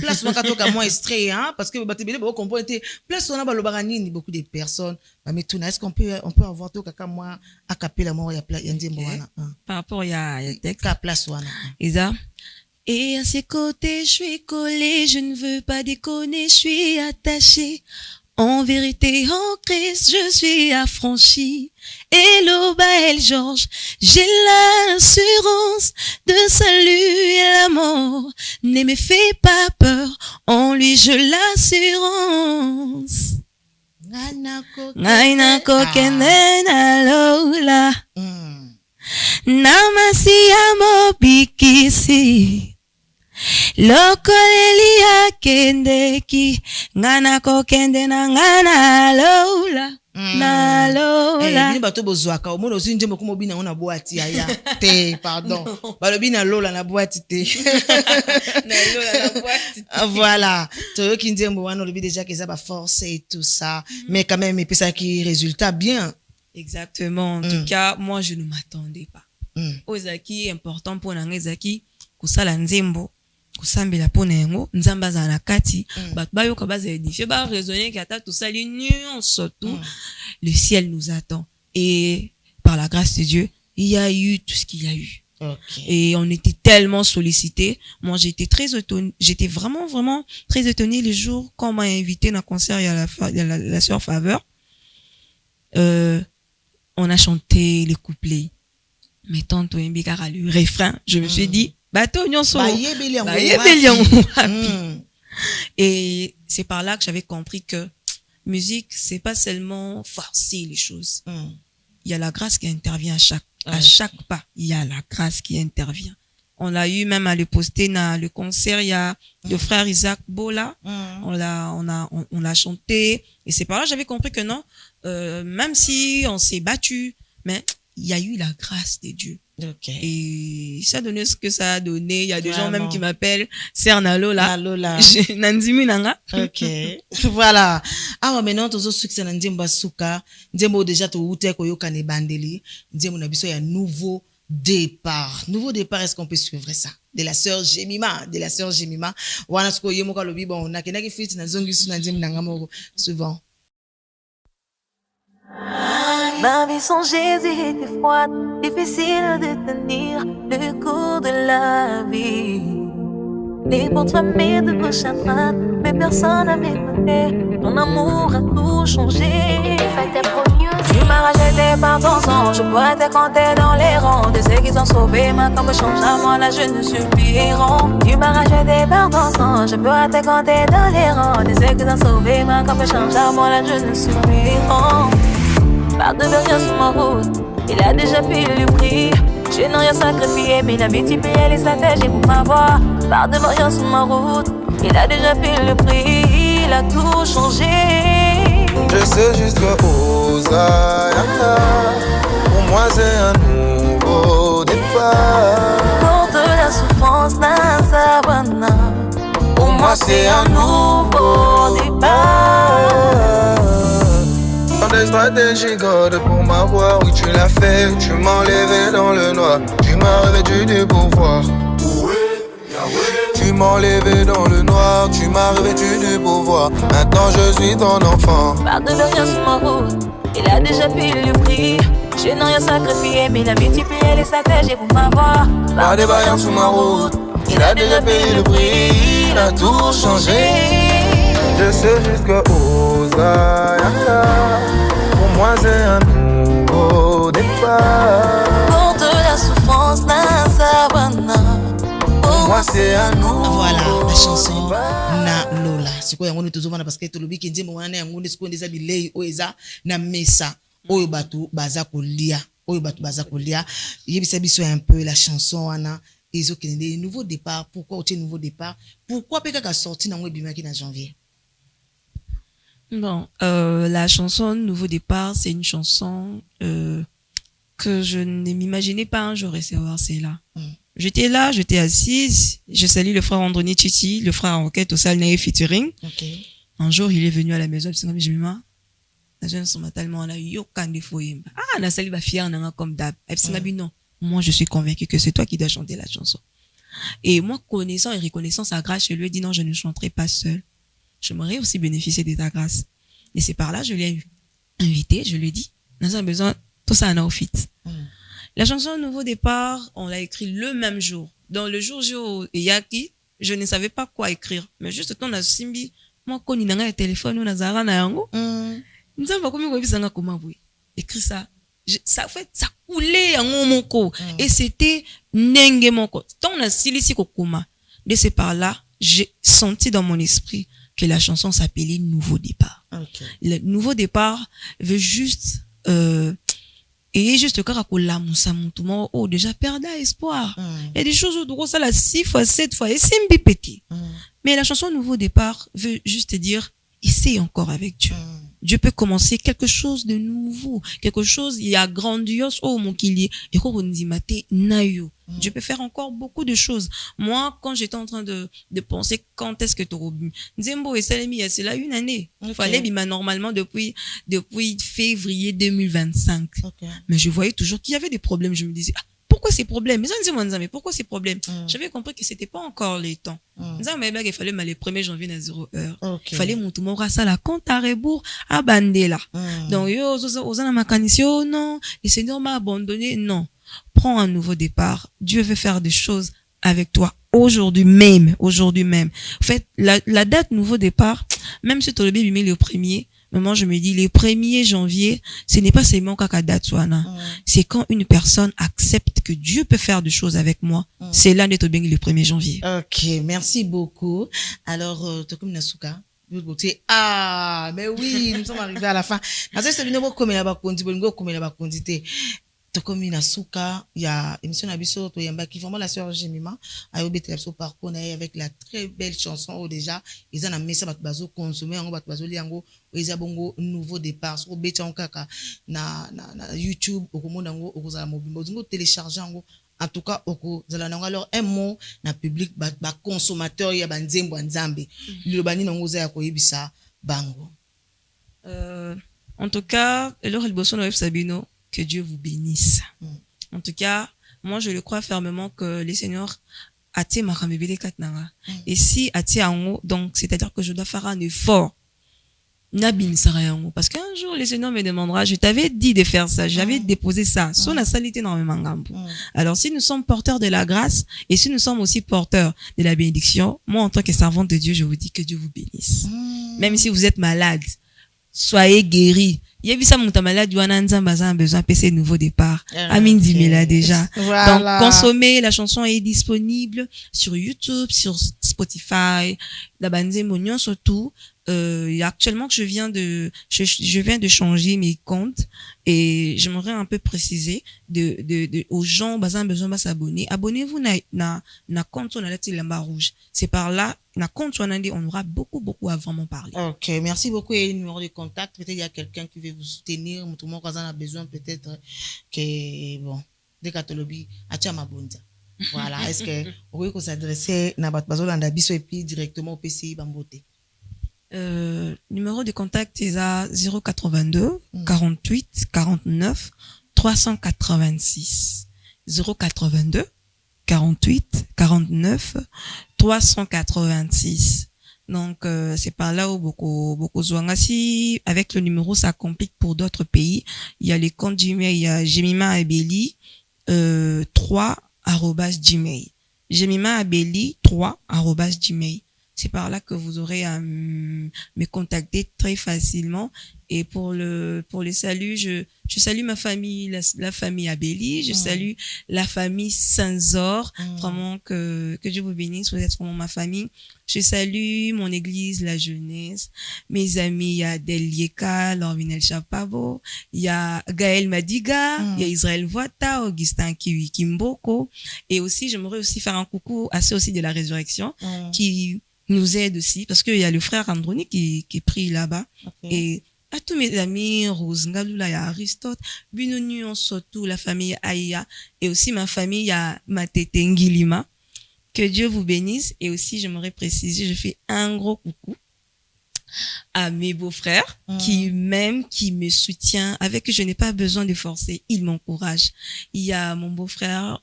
Place wa katoka moins extrait hein parce que batebele boko comprendre place wa na balobaka nini beaucoup de personnes. Mais tout est-ce qu'on peut avoir tout kaka moi a capella moi ya nzembo wana. Par rapport ya texte ka place wana. Isa. Et à ses côtés, je suis collée, je ne veux pas déconner, je suis attachée. En vérité, en Christ, je suis affranchi. Hello, Baël Georges, j'ai l'assurance de salut et la mort. Ne me fais pas peur, en lui je l'assurance. Ngaina kokene na lola. Namasi amo bikisi. Lokoleli akendeki. Ngana kokende na ngana lola. Na lola. Bini bato bozwaka omono osi njembo kumo bina ona boati aya. Te, pardon. Balobi na lola na boati te. Na lola na boati te. Voilà. Toyo ki njembo wana lobi déjà que ça va forcer et tout ça. Mais quand même, et ça qui résultat bien. Exactement. En tout cas, moi, je ne m'attendais pas. Ozaki, important pour nanga ezaki, kusala nzembo, kusambela pona yango, nzamba za na kati, bat bayoka baza édifié, ba raisonner qu'ata tout ça, l'union surtout, le ciel nous attend. Et par la grâce de Dieu, il y a eu tout ce qu'il y a eu. Okay. Et on était tellement sollicités. Moi, j'étais vraiment très étonnée le jour quand on m'a invité dans le concert, il y a la sœur Faveur. On a chanté les couplets. Mais tantôt le refrain, je me suis dit, bateau nyonso. Et c'est par là que j'avais compris que musique, c'est pas seulement forcer les choses. Il y a la grâce qui intervient à chaque pas. Il y a la grâce qui intervient. On l'a eu même à le poster dans le concert, il y a le frère Isaac Bola. On l'a chanté. Et c'est par là que j'avais compris que non, même si on s'est battu, mais il y a eu la grâce de Dieu. Okay. Et ça a donné ce que ça a donné. Il y a des gens même qui m'appellent Sœur Nalola. Nandimi Nanga. Ok. Voilà. Ah, maintenant, tous ceux qui sont Nzemba Souka, Nzembo déjà tout outé koyoka ne bandeli, Nzembo nabiso ya nouveau départ. Nouveau départ, est-ce qu'on peut suivre ça? De la sœur Jemima. Wana sko yemoka lobi bon, na kenaki fit na zongi su na Nzembo Nanga moko souvent. Ma vie sans Jésus était froide, difficile de tenir le cours de la vie. Les portes fermées de gauche à droite, mais personne n'a m'écouté. Ton amour a tout changé. Tu m'as racheté par ton sang, je pourrais te compter dans les rangs de ceux qui sont sauvés. Ma comme change à moi, là je ne suis plus errant. Tu m'as racheté par ton sang, je pourrais te compter dans les rangs de ceux qui sont sauvés. Ma comme change à moi, là je ne suis plus errant. Par de rien sur ma route, il a déjà payé le prix. Je n'ai rien sacrifié, mais il a multiplié les stratégies pour m'avoir. Par de rien sur ma route, il a déjà payé le prix. Il a tout changé. Je sais jusqu'à Osaya. Pour moi c'est un nouveau départ. Pour de la souffrance d'un savana. Pour moi c'est un nouveau départ. Des stratégies God pour m'avoir, oui tu l'as fait, tu m'as enlevé dans le noir, tu m'as revêtu du pouvoir. Tu m'as enlevé dans le noir, tu m'as revêtu du pouvoir, maintenant je suis ton enfant. Par de rien sur ma route, il a déjà payé le prix. Je n'ai rien sacrifié, mais il a multiplié les stratégies pour m'avoir. Par des barrières sur ma route, il a déjà payé le prix, il a tout changé. Je sais jusqu'à Osaya. Pour moi c'est un nouveau départ. Pour de la souffrance d'un savana. Pour moi c'est un nouveau. Voilà la chanson na Lola. C'est quoi yango nous parce que to lobi kenje mwana yango ndiko ndeza bilei oeza na mesa. Oyo batu baza kolia. Yebisa biso un peu la chanson wana. Ezo kende nouveau départ. Pourquoi au nouveau départ? Pourquoi peka ka sorti nango bimaki na janvier? Bon, la chanson Nouveau Départ, c'est une chanson que je ne m'imaginais pas un jour recevoir celle-là. J'étais là, j'étais assise, je salue le frère Androni Chichi, le frère Enquête au Salnae featuring. Okay. Un jour, il est venu à la maison, il m'a dit, la jeune sont tellement là, yokande foyemba. Ah, na sali ba fier nanga comme d'hab. Elle m'a dit non, moi je suis convaincu que c'est toi qui dois chanter la chanson. Et moi, connaissant et reconnaissant sa grâce, je lui ai dit non, je ne chanterai pas seule. J'aimerais aussi bénéficier de ta grâce. Et c'est par là, je l'ai invité, je lui ai dit, nous avons besoin, tout ça en outfit. La chanson Nouveau Départ, on l'a écrit le même jour. Dans le jour et Yaki, je ne savais pas quoi écrire. Mais juste, on a simbi, moi koni nanga ya téléphone na zara na yango nzamba komi ko bisanga koma boy écrit ça ça fait ça coulait yango moko et c'était nenge moko tant na silisi ko koma de ce par là j'ai senti dans mon esprit que la chanson s'appelait Nouveau Départ. Le Nouveau Départ veut juste et juste karakola musa mutumo oh déjà perdu espoir. Il y a des choses où ça la 6 fois 7 fois et c'est petit. Mais la chanson Nouveau Départ veut juste dire essaye encore avec Dieu. Dieu peut commencer quelque chose de nouveau, quelque chose il y a grandiose oh mon kili et ko ndimate nayo. Dieu peut faire encore beaucoup de choses. Moi, quand j'étais en train de penser quand est-ce que Torobi Nzembo et Salemi, c'est là une année. Il fallait bima normalement depuis février 2025. Mais je voyais toujours qu'il y avait des problèmes. Je me disais, pourquoi ces problèmes? Mais pourquoi ces problèmes? J'avais compris que c'était pas encore les temps. Il fallait le 1er janvier à 0 heure. Il fallait mon tout ça la compte à rebours à Bandela. Donc, non, le Seigneur m'a abandonné. Non. Prends un nouveau départ. Dieu veut faire des choses avec toi aujourd'hui même. En fait, la date nouveau départ, même si tu as mis le premier, mais moi je me dis le 1er janvier, ce n'est pas seulement qu'à date soana. C'est quand une personne accepte que Dieu peut faire des choses avec moi. C'est là le 1er janvier. Ok, merci beaucoup. Alors, Tokum Nasuka. Mais oui, nous sommes arrivés à la fin. Tokomi na suka ya émission Abiso to yamba qui vraiment la sœur Jemima ayo betela so parcours na avec la très belle chanson au déjà ils en a mis ça bat bazo consommer ngo bat bazo liango ils a bongo nouveau départ so becha kaka na YouTube okomona ngo okozala mobimbo ngo télécharger ngo en tout cas okozala nango alors un mot na public ba consommateur ya banzembo nzambe lobani nango za ya koyebisa bango en tout cas alors el bosso no Sabino. Que Dieu vous bénisse. En tout cas, moi je le crois fermement que le Seigneur a été ma ramébélé katnanga. Et si a été en donc c'est-à-dire que je dois faire un effort. Nabin sarayango parce qu'un jour le Seigneur me demandera, je t'avais dit de faire ça, j'avais déposé ça. Son la salité dans le mangambo. Alors si nous sommes porteurs de la grâce et si nous sommes aussi porteurs de la bénédiction, moi en tant que servante de Dieu, je vous dis que Dieu vous bénisse. Même si vous êtes malade, soyez guéris. Il y a vu ça, mon malade, a besoin de PC nouveau départ. Amin Dimela déjà. Voilà. Donc, consommez, la chanson est disponible sur YouTube, sur Spotify, la bande Monion surtout. Actuellement que je viens de changer mes comptes et j'aimerais un peu préciser aux gens, besoin de s'abonner. Abonnez-vous na compte on a la lamba rouge. C'est par là, na compte on aura beaucoup à vraiment parler. Ok, merci beaucoup. Et le numéro de contact, peut-être il y a quelqu'un qui veut vous soutenir, tout le monde a besoin peut-être que bon, des catalogues à Tchamabonda. Voilà, est-ce que vous pouvez s'adresser na bazolanda biso et puis directement au PCI Bambote? Numéro de contact est à 082 48 49 386 082 48 49 386. Donc c'est par là où beaucoup zwanga. Si avec le numéro ça complique pour d'autres pays, il y a les comptes Gmail, il y a Jemima Abeli 3@gmail. Jemima Abeli 3@gmail. C'est par là que vous aurez à me contacter très facilement. Et pour le salut, je salue ma famille, la famille Abeli, je salue la famille Saint-Zor. Vraiment que Dieu vous bénisse, vous êtes vraiment ma famille. Je salue mon église, la jeunesse, mes amis, il y a Delieka, Lorvinel Chapavo, il y a Gaël Madiga, il y a Israël Voata, Augustin Kiwi Kimboko. Et aussi, j'aimerais aussi faire un coucou à ceux aussi de la résurrection qui nous aident aussi, parce qu'il y a le frère Androni qui prie là-bas. Et à tous mes amis, Rose Ngalula, il y a Aristote, Binonu, surtout la famille Aïa, et aussi ma famille, il y a Matete Ngilima. Que Dieu vous bénisse. Et aussi, j'aimerais préciser, je fais un gros coucou à mes beaux-frères qui m'aiment, qui me soutiennent, avec qui je n'ai pas besoin de forcer. Ils m'encouragent. Il y a mon beau-frère,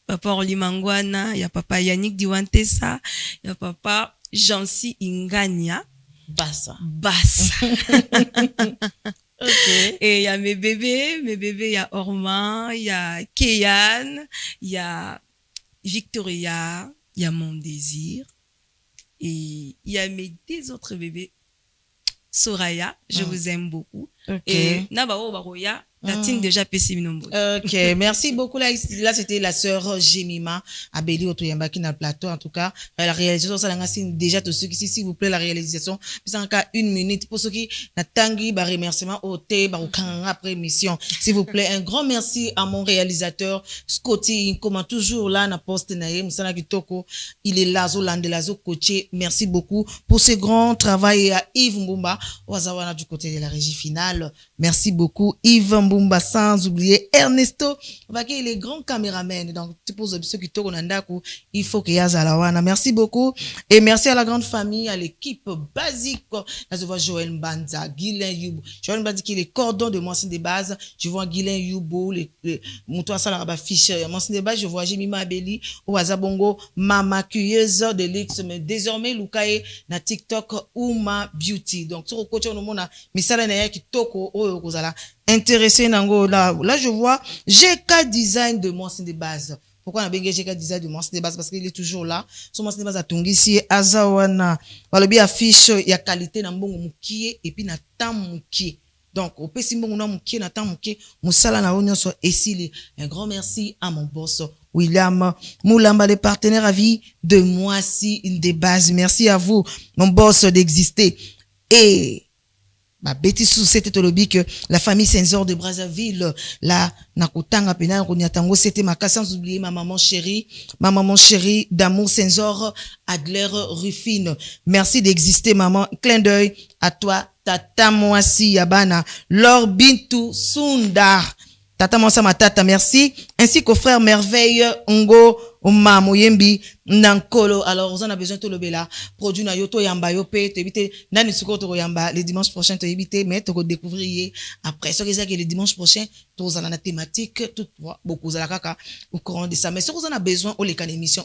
Papa Olimangwana, il y a Papa Yannick Diwantesa, il y a Papa Jansi Ingania. Bassa. Okay. Et il y a mes bébés, il y a Orman, il y a Keyan, il y a Victoria, il y a Mon Désir, Et il y a mes 10 autres bébés. Soraya, je vous aime beaucoup. Ok. Et Nabao Baroya, Tatine déjà Pessiminombo. Ok, merci beaucoup. Là, c'était la sœur Jemima Abeli Otoyamba qui est dans le plateau. En tout cas, la réalisation, ça l'a déjà tous ceux qui, s'il vous plaît, la réalisation. Puis en cas, 1 minute pour ceux qui n'attendent pas remerciement au thé, après émission. S'il vous plaît, un grand merci à mon réalisateur, Scotty, comment toujours là, na poste nae, Moussana Kitoko. Il est là, Zolande, Lazo, coaché. Merci beaucoup pour ce grand travail et à Yves Mbumba, Wazawana du côté de la régie finale. Merci beaucoup, Yves Mbumba, sans oublier Ernesto, il est grand caméraman. Donc, pour ceux qui tournent il faut qu'il y ait Zalawana. Merci beaucoup. Et merci à la grande famille, à l'équipe basique. Là, je vois Joël Mbanza, Guylain Yubo. Joël Mbanza qui est le cordon de Monsine des bases. Je vois Guylain Yubo, Moutoua Salaraba Fischer. Monsine des bases, je vois Jemima Abeli, Ouazabongo, Mama Cueilleuse de l'X, mais désormais, Lukae, na TikTok, Uma Beauty. Donc, sur le côté, on a Misala Naya qui toko, intéressé nango là je vois GK Design de Monsine des bases. Pourquoi on a bien GK Design de Monsine des bases? Parce qu'il est toujours là. Son Monsine des bases a tongisi azawana balobi affiche ya qualité na mbongo mukie et puis na temps mukie. Donc au pesi mbongo na mukie na temps mukie musala na onyo so esili. Un grand merci à mon boss William Moulamba, les partenaires à vie de Moissy des bases. Merci à vous mon boss d'exister. Et ma bêtise sous cette tolobi que la famille Senzor de Brazzaville, la nakutanga pena runyatango, c'était ma casse sans oublier ma maman chérie d'amour Senzor Adler Ruffine. Merci d'exister maman. Clin d'œil à toi, tata Moissy Yabana, Laure Bintou Sundar. Tata Monsa Matata, merci. Ainsi qu'au frère Merveille Ngo Oma Moyembi Nankolo. Alors, on a besoin de l'obéla. Produit na yoto yamba yope. Te éviter, nani suko to yamba. Les dimanches prochains, te éviter, mais te redécouvrir. Après, ce qui est que les dimanches prochains, tous dans la thématique, tout, beaucoup à la kaka, au courant de ça. Mais ce qu'on a besoin, au les can émission,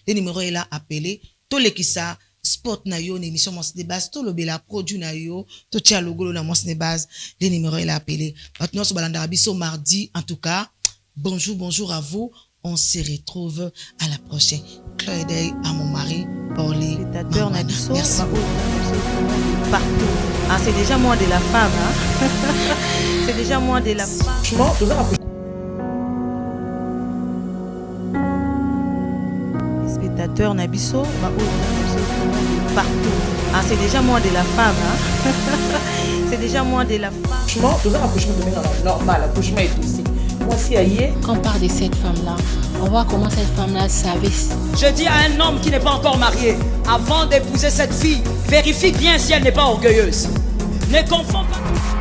les numéros est là, appelé. Tous les qui ça, sport na yo, émission Monsine des bases, tout le bela, produit na yo, tout tia logo na Monsine des bases, les numéros est là, appelé. Maintenant, sur Balandarabiso mardi, en tout cas, bonjour à vous. On se retrouve à la prochaine. Clin d'œil à mon mari, Pauli. Merci. Partout. Ah, c'est déjà moins de la femme, hein? C'est déjà moins de la femme. Spectateur Nabiso, partout. Ah, c'est déjà moins de la femme, hein? C'est déjà moins de la femme. Franchement, tout ça, accouchement de normal, accouchement est ici. Moi, si aïe. Quand on parle de cette femme-là, on voit comment cette femme-là savait. Je dis à un homme qui n'est pas encore marié, avant d'épouser cette fille, vérifie bien si elle n'est pas orgueilleuse. Ne confonds pas.